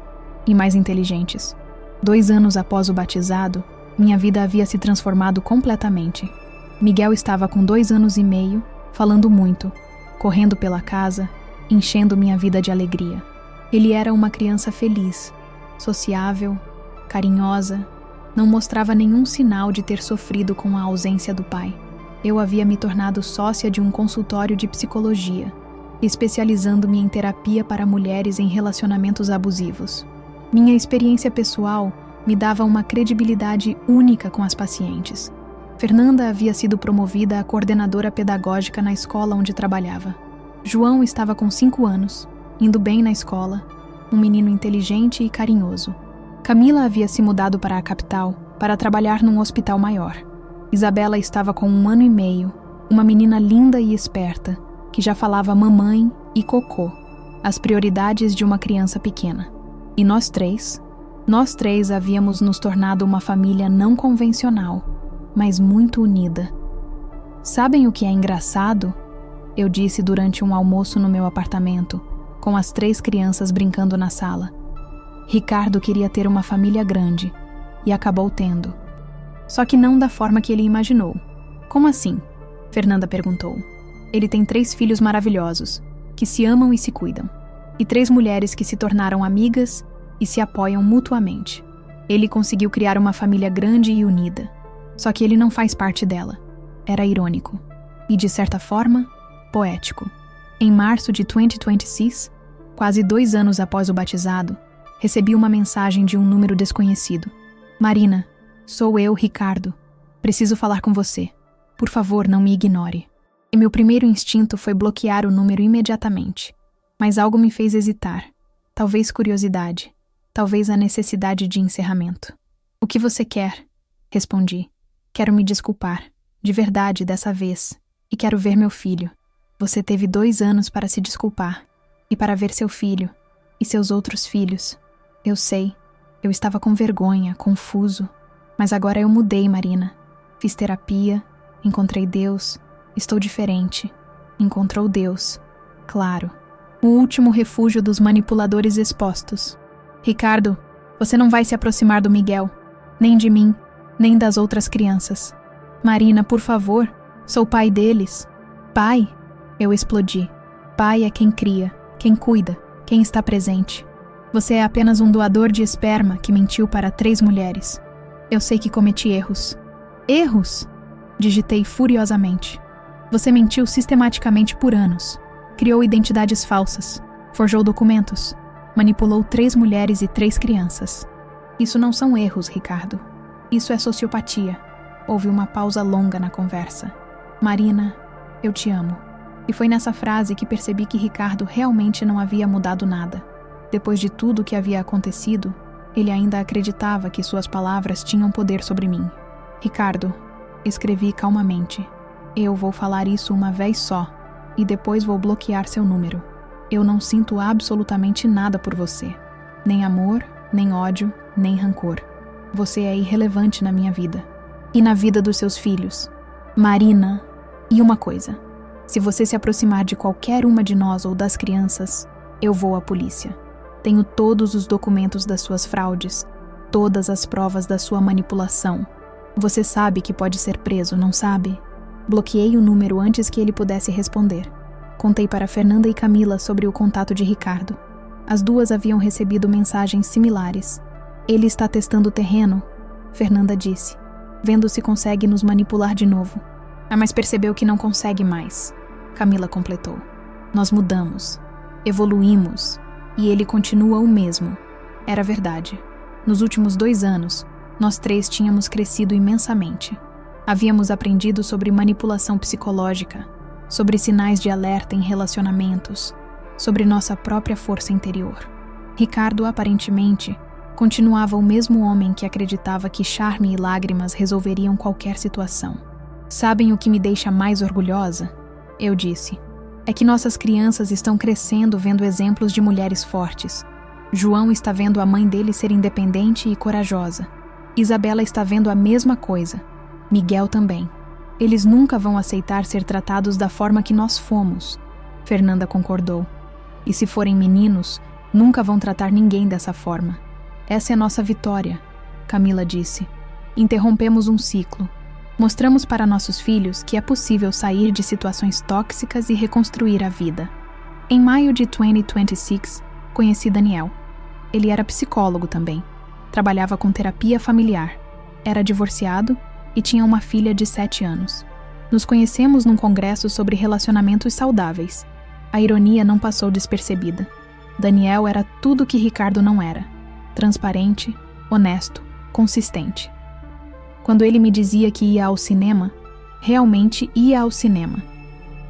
e mais inteligentes. 2 anos após o batizado, minha vida havia se transformado completamente. Miguel estava com 2 anos e meio, falando muito, correndo pela casa, enchendo minha vida de alegria. Ele era uma criança feliz, sociável, carinhosa, não mostrava nenhum sinal de ter sofrido com a ausência do pai. Eu havia me tornado sócia de um consultório de psicologia, especializando-me em terapia para mulheres em relacionamentos abusivos. Minha experiência pessoal me dava uma credibilidade única com as pacientes. Fernanda havia sido promovida a coordenadora pedagógica na escola onde trabalhava. João estava com 5 anos, indo bem na escola, um menino inteligente e carinhoso. Camila havia se mudado para a capital para trabalhar num hospital maior. Isabela estava com 1 ano e meio, uma menina linda e esperta, que já falava mamãe e cocô, as prioridades de uma criança pequena. E nós três havíamos nos tornado uma família não convencional, mas muito unida. Sabem o que é engraçado? Eu disse durante um almoço no meu apartamento, com as 3 crianças brincando na sala. Ricardo queria ter uma família grande, e acabou tendo. Só que não da forma que ele imaginou. Como assim? Fernanda perguntou. Ele tem 3 filhos maravilhosos, que se amam e se cuidam. E 3 mulheres que se tornaram amigas e se apoiam mutuamente. Ele conseguiu criar uma família grande e unida. Só que ele não faz parte dela. Era irônico. E, de certa forma, poético. Em março de 2026, quase 2 anos após o batizado, recebi uma mensagem de um número desconhecido. Marina, sou eu, Ricardo. Preciso falar com você. Por favor, não me ignore. E meu primeiro instinto foi bloquear o número imediatamente. Mas algo me fez hesitar. Talvez curiosidade. Talvez a necessidade de encerramento. O que você quer? Respondi. Quero me desculpar. De verdade, dessa vez. E quero ver meu filho. Você teve 2 anos para se desculpar. E para ver seu filho. E seus outros filhos. Eu sei. Eu estava com vergonha, confuso. Mas agora eu mudei, Marina. Fiz terapia. Encontrei Deus. Estou diferente. Encontrou Deus. Claro. O último refúgio dos manipuladores expostos. Ricardo, você não vai se aproximar do Miguel. Nem de mim, nem das outras crianças. Marina, por favor. Sou pai deles. Pai? Eu explodi. Pai é quem cria, quem cuida, quem está presente. Você é apenas um doador de esperma que mentiu para 3 mulheres. Eu sei que cometi erros. Erros? Digitei furiosamente. Você mentiu sistematicamente por anos. Criou identidades falsas. Forjou documentos. Manipulou 3 mulheres e 3 crianças. Isso não são erros, Ricardo. Isso é sociopatia. Houve uma pausa longa na conversa. Marina, eu te amo. E foi nessa frase que percebi que Ricardo realmente não havia mudado nada. Depois de tudo o que havia acontecido, ele ainda acreditava que suas palavras tinham poder sobre mim. Ricardo, escrevi calmamente. Eu vou falar isso uma vez só, e depois vou bloquear seu número. Eu não sinto absolutamente nada por você. Nem amor, nem ódio, nem rancor. Você é irrelevante na minha vida. E na vida dos seus filhos. Marina, e uma coisa. Se você se aproximar de qualquer uma de nós ou das crianças, eu vou à polícia. Tenho todos os documentos das suas fraudes, todas as provas da sua manipulação. Você sabe que pode ser preso, não sabe? Bloqueei o número antes que ele pudesse responder. Contei para Fernanda e Camila sobre o contato de Ricardo. As 2 haviam recebido mensagens similares. Ele está testando o terreno, Fernanda disse, vendo se consegue nos manipular de novo. Mas percebeu que não consegue mais, Camila completou. Nós mudamos, evoluímos, e ele continua o mesmo. Era verdade. Nos últimos 2 anos, nós 3 tínhamos crescido imensamente. Havíamos aprendido sobre manipulação psicológica, sobre sinais de alerta em relacionamentos, sobre nossa própria força interior. Ricardo, aparentemente, continuava o mesmo homem que acreditava que charme e lágrimas resolveriam qualquer situação. Sabem o que me deixa mais orgulhosa? Eu disse. É que nossas crianças estão crescendo vendo exemplos de mulheres fortes. João está vendo a mãe dele ser independente e corajosa. Isabela está vendo a mesma coisa. Miguel também. Eles nunca vão aceitar ser tratados da forma que nós fomos. Fernanda concordou. E se forem meninos, nunca vão tratar ninguém dessa forma. Essa é nossa vitória, Camila disse. Interrompemos um ciclo. Mostramos para nossos filhos que é possível sair de situações tóxicas e reconstruir a vida. Em maio de 2026, conheci Daniel. Ele era psicólogo também. Trabalhava com terapia familiar. Era divorciado e tinha uma filha de 7 anos. Nos conhecemos num congresso sobre relacionamentos saudáveis. A ironia não passou despercebida. Daniel era tudo o que Ricardo não era: transparente, honesto, consistente. Quando ele me dizia que ia ao cinema, realmente ia ao cinema.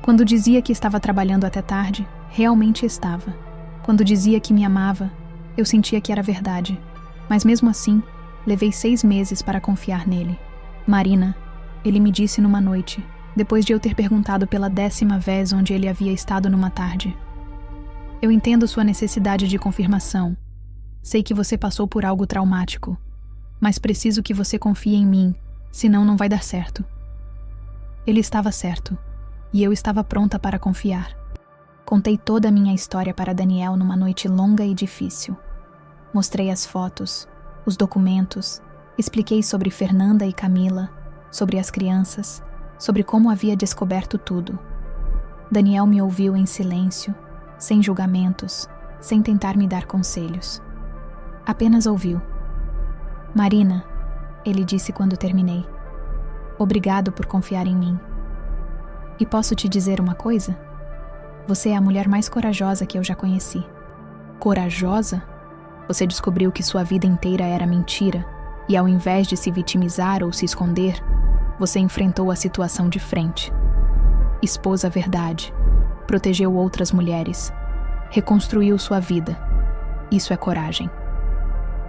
Quando dizia que estava trabalhando até tarde, realmente estava. Quando dizia que me amava, eu sentia que era verdade. Mas mesmo assim, levei 6 meses para confiar nele. Marina, ele me disse numa noite, depois de eu ter perguntado pela 10ª vez onde ele havia estado numa tarde. Eu entendo sua necessidade de confirmação. Sei que você passou por algo traumático, mas preciso que você confie em mim, senão não vai dar certo. Ele estava certo, e eu estava pronta para confiar. Contei toda a minha história para Daniel numa noite longa e difícil. Mostrei as fotos, os documentos, expliquei sobre Fernanda e Camila, sobre as crianças, sobre como havia descoberto tudo. Daniel me ouviu em silêncio, sem julgamentos, sem tentar me dar conselhos. Apenas ouviu. Marina, ele disse quando terminei, obrigado por confiar em mim. E posso te dizer uma coisa? Você é a mulher mais corajosa que eu já conheci. Corajosa? Você descobriu que sua vida inteira era mentira, e ao invés de se vitimizar ou se esconder, você enfrentou a situação de frente. Expôs a verdade, protegeu outras mulheres, reconstruiu sua vida. Isso é coragem.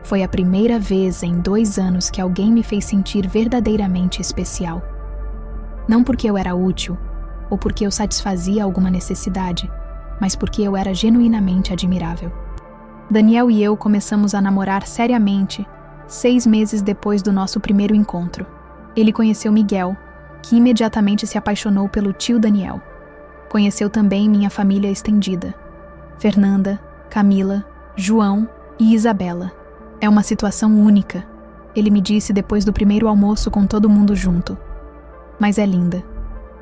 Foi a primeira vez em 2 anos que alguém me fez sentir verdadeiramente especial. Não porque eu era útil, ou porque eu satisfazia alguma necessidade, mas porque eu era genuinamente admirável. Daniel e eu começamos a namorar seriamente 6 meses depois do nosso primeiro encontro. Ele conheceu Miguel, que imediatamente se apaixonou pelo tio Daniel. Conheceu também minha família estendida: Fernanda, Camila, João e Isabela. É uma situação única, ele me disse depois do primeiro almoço com todo mundo junto. Mas é linda.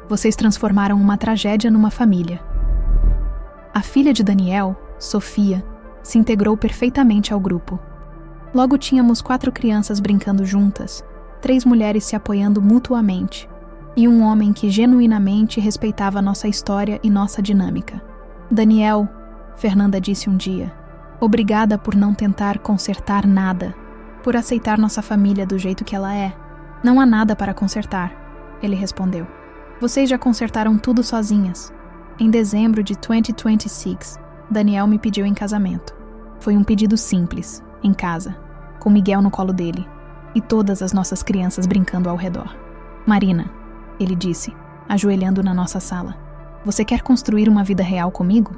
Vocês transformaram uma tragédia numa família. A filha de Daniel, Sofia, se integrou perfeitamente ao grupo. Logo tínhamos 4 crianças brincando juntas, 3 mulheres se apoiando mutuamente, e um homem que genuinamente respeitava nossa história e nossa dinâmica. Daniel, Fernanda disse um dia, obrigada por não tentar consertar nada, por aceitar nossa família do jeito que ela é. Não há nada para consertar, ele respondeu. Vocês já consertaram tudo sozinhas. Em dezembro de 2026, Daniel me pediu em casamento. Foi um pedido simples, em casa, com Miguel no colo dele, e todas as nossas crianças brincando ao redor. Marina, ele disse, ajoelhando na nossa sala, você quer construir uma vida real comigo?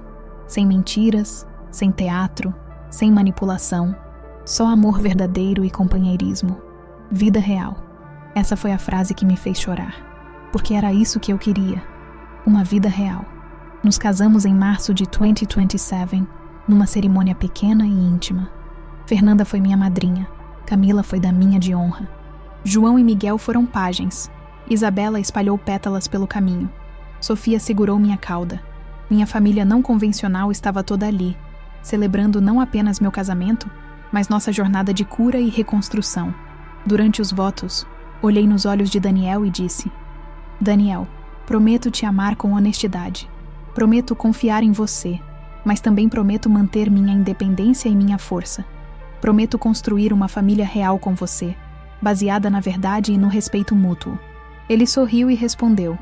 Sem mentiras, sem teatro, sem manipulação, só amor verdadeiro e companheirismo. Vida real. Essa foi a frase que me fez chorar. Porque era isso que eu queria, uma vida real. Nos casamos em março de 2027, numa cerimônia pequena e íntima. Fernanda foi minha madrinha, Camila foi daminha de honra. João e Miguel foram pajens. Isabela espalhou pétalas pelo caminho. Sofia segurou minha cauda. Minha família não convencional estava toda ali, celebrando não apenas meu casamento, mas nossa jornada de cura e reconstrução. Durante os votos, olhei nos olhos de Daniel e disse: Daniel, prometo te amar com honestidade. Prometo confiar em você, mas também prometo manter minha independência e minha força. Prometo construir uma família real com você, baseada na verdade e no respeito mútuo. Ele sorriu e respondeu: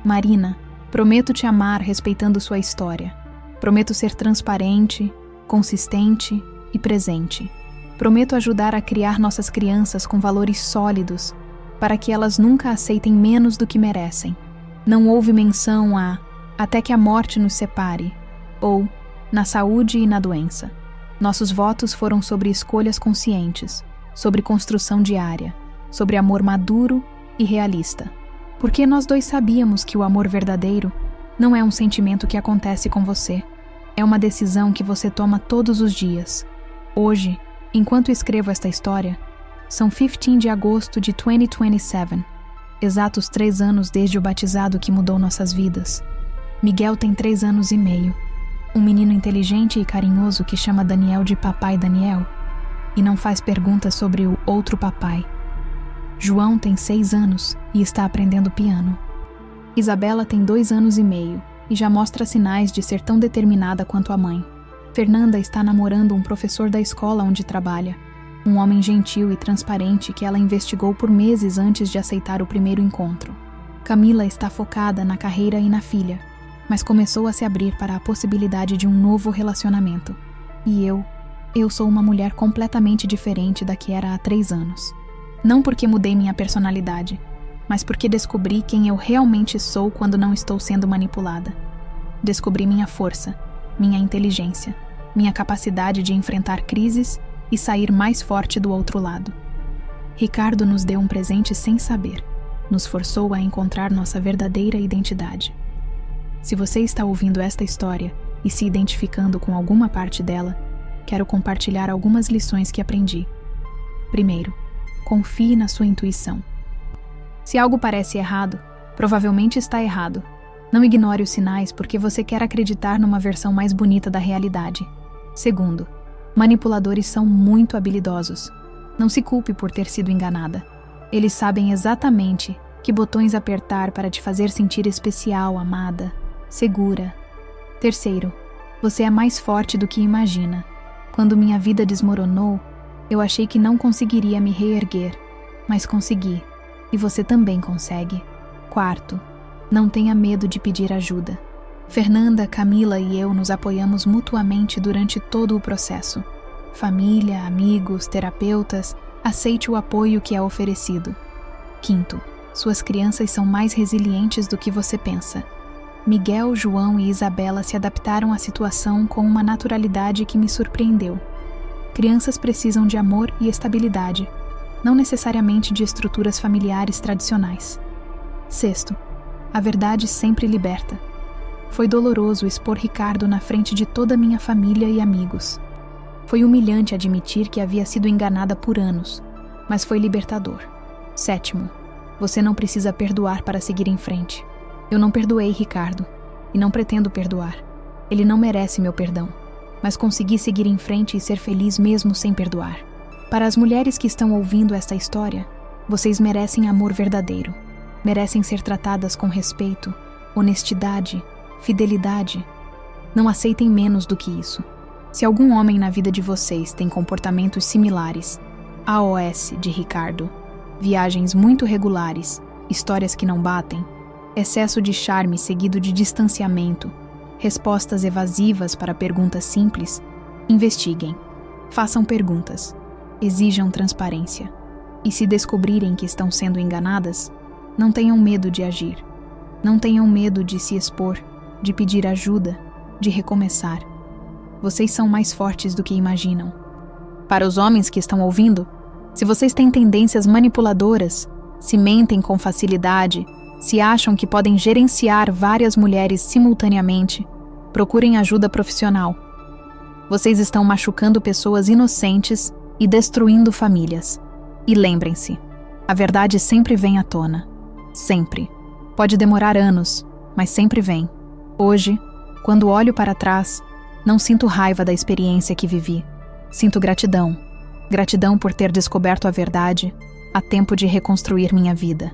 Marina, prometo te amar respeitando sua história. Prometo ser transparente, consistente e presente. Prometo ajudar a criar nossas crianças com valores sólidos, para que elas nunca aceitem menos do que merecem. Não houve menção a até que a morte nos separe, ou na saúde e na doença. Nossos votos foram sobre escolhas conscientes, sobre construção diária, sobre amor maduro e realista. Porque nós 2 sabíamos que o amor verdadeiro não é um sentimento que acontece com você. É uma decisão que você toma todos os dias. Hoje, enquanto escrevo esta história, são 15 de agosto de 2027, exatos 3 anos desde o batizado que mudou nossas vidas. Miguel tem 3 anos e meio, um menino inteligente e carinhoso que chama Daniel de Papai Daniel e não faz perguntas sobre o outro papai. João tem 6 anos e está aprendendo piano. Isabela tem 2 anos e meio e já mostra sinais de ser tão determinada quanto a mãe. Fernanda está namorando um professor da escola onde trabalha, um homem gentil e transparente que ela investigou por meses antes de aceitar o primeiro encontro. Camila está focada na carreira e na filha, mas começou a se abrir para a possibilidade de um novo relacionamento. E eu sou uma mulher completamente diferente da que era há 3 anos. Não porque mudei minha personalidade, mas porque descobri quem eu realmente sou quando não estou sendo manipulada. Descobri minha força, minha inteligência, minha capacidade de enfrentar crises e sair mais forte do outro lado. Ricardo nos deu um presente sem saber. Nos forçou a encontrar nossa verdadeira identidade. Se você está ouvindo esta história e se identificando com alguma parte dela, quero compartilhar algumas lições que aprendi. Primeiro, confie na sua intuição. Se algo parece errado, provavelmente está errado. Não ignore os sinais porque você quer acreditar numa versão mais bonita da realidade. Segundo, manipuladores são muito habilidosos. Não se culpe por ter sido enganada. Eles sabem exatamente que botões apertar para te fazer sentir especial, amada, segura. Terceiro, você é mais forte do que imagina. Quando minha vida desmoronou, eu achei que não conseguiria me reerguer, mas consegui. E você também consegue. Quarto, não tenha medo de pedir ajuda. Fernanda, Camila e eu nos apoiamos mutuamente durante todo o processo. Família, amigos, terapeutas, aceite o apoio que é oferecido. Quinto, suas crianças são mais resilientes do que você pensa. Miguel, João e Isabela se adaptaram à situação com uma naturalidade que me surpreendeu. Crianças precisam de amor e estabilidade, não necessariamente de estruturas familiares tradicionais. Sexto, a verdade sempre liberta. Foi doloroso expor Ricardo na frente de toda a minha família e amigos. Foi humilhante admitir que havia sido enganada por anos, mas foi libertador. Sétimo, você não precisa perdoar para seguir em frente. Eu não perdoei Ricardo, e não pretendo perdoar. Ele não merece meu perdão, mas consegui seguir em frente e ser feliz mesmo sem perdoar. Para as mulheres que estão ouvindo esta história, vocês merecem amor verdadeiro. Merecem ser tratadas com respeito, honestidade, fidelidade. Não aceitem menos do que isso. Se algum homem na vida de vocês tem comportamentos similares, AOS de Ricardo, viagens muito regulares, histórias que não batem, excesso de charme seguido de distanciamento, respostas evasivas para perguntas simples, investiguem. Façam perguntas. Exijam transparência. E se descobrirem que estão sendo enganadas, não tenham medo de agir. Não tenham medo de se expor, de pedir ajuda, de recomeçar. Vocês são mais fortes do que imaginam. Para os homens que estão ouvindo, se vocês têm tendências manipuladoras, se mentem com facilidade, se acham que podem gerenciar várias mulheres simultaneamente, procurem ajuda profissional. Vocês estão machucando pessoas inocentes e destruindo famílias. E lembrem-se, a verdade sempre vem à tona. Sempre. Pode demorar anos, mas sempre vem. Hoje, quando olho para trás, não sinto raiva da experiência que vivi. Sinto gratidão. Gratidão por ter descoberto a verdade, a tempo de reconstruir minha vida.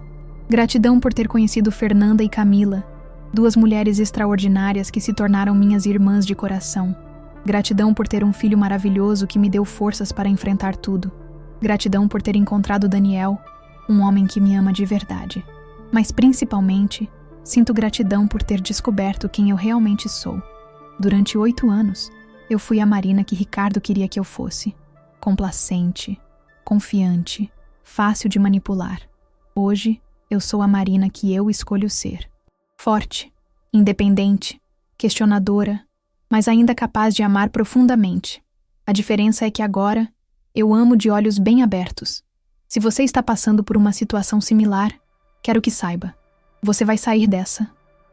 Gratidão por ter conhecido Fernanda e Camila, 2 mulheres extraordinárias que se tornaram minhas irmãs de coração. Gratidão por ter um filho maravilhoso que me deu forças para enfrentar tudo. Gratidão por ter encontrado Daniel, um homem que me ama de verdade. Mas principalmente, sinto gratidão por ter descoberto quem eu realmente sou. Durante 8 anos, eu fui a Marina que Ricardo queria que eu fosse. Complacente, confiante, fácil de manipular. Hoje, eu sou a Marina que eu escolho ser. Forte, independente, questionadora, mas ainda capaz de amar profundamente. A diferença é que agora, eu amo de olhos bem abertos. Se você está passando por uma situação similar, quero que saiba. Você vai sair dessa.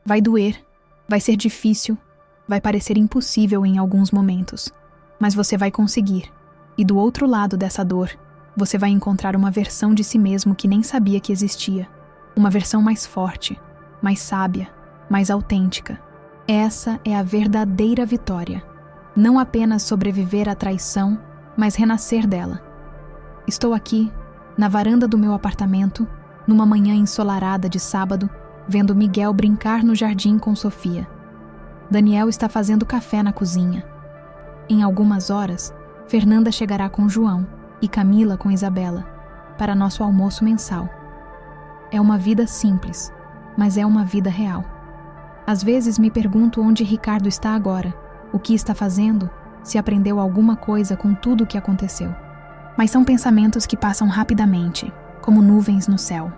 Vai doer, vai ser difícil, vai parecer impossível em alguns momentos. Mas você vai conseguir. E do outro lado dessa dor, você vai encontrar uma versão de si mesmo que nem sabia que existia. Uma versão mais forte, mais sábia, mais autêntica. Essa é a verdadeira vitória. Não apenas sobreviver à traição, mas renascer dela. Estou aqui, na varanda do meu apartamento, numa manhã ensolarada de sábado, vendo Miguel brincar no jardim com Sofia. Daniel está fazendo café na cozinha. Em algumas horas, Fernanda chegará com João e Camila com Isabela para nosso almoço mensal. É uma vida simples, mas é uma vida real. Às vezes me pergunto onde Ricardo está agora, o que está fazendo, se aprendeu alguma coisa com tudo o que aconteceu. Mas são pensamentos que passam rapidamente, como nuvens no céu.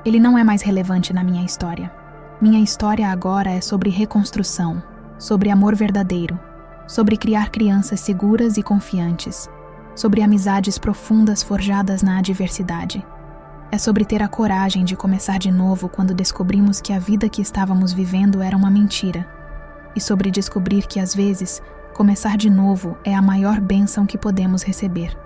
Ele não é mais relevante na minha história. Minha história agora é sobre reconstrução, sobre amor verdadeiro, sobre criar crianças seguras e confiantes, sobre amizades profundas forjadas na adversidade. É sobre ter a coragem de começar de novo quando descobrimos que a vida que estávamos vivendo era uma mentira. E sobre descobrir que, às vezes, começar de novo é a maior bênção que podemos receber.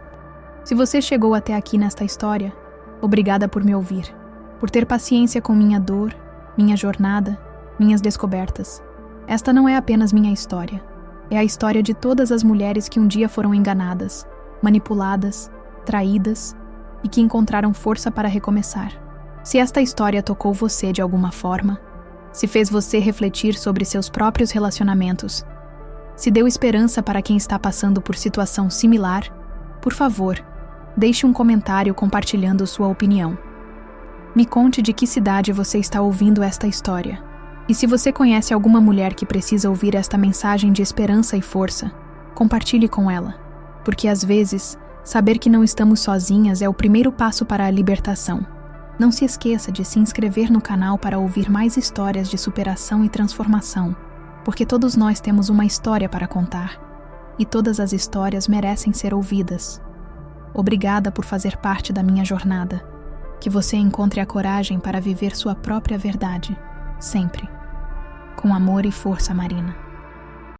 Se você chegou até aqui nesta história, obrigada por me ouvir, por ter paciência com minha dor, minha jornada, minhas descobertas. Esta não é apenas minha história. É a história de todas as mulheres que um dia foram enganadas, manipuladas, traídas e que encontraram força para recomeçar. Se esta história tocou você de alguma forma, se fez você refletir sobre seus próprios relacionamentos, se deu esperança para quem está passando por situação similar, por favor, deixe um comentário compartilhando sua opinião. Me conte de que cidade você está ouvindo esta história. E se você conhece alguma mulher que precisa ouvir esta mensagem de esperança e força, compartilhe com ela, porque às vezes, saber que não estamos sozinhas é o primeiro passo para a libertação. Não se esqueça de se inscrever no canal para ouvir mais histórias de superação e transformação, porque todos nós temos uma história para contar, e todas as histórias merecem ser ouvidas. Obrigada por fazer parte da minha jornada. Que você encontre a coragem para viver sua própria verdade, sempre. Com amor e força, Marina.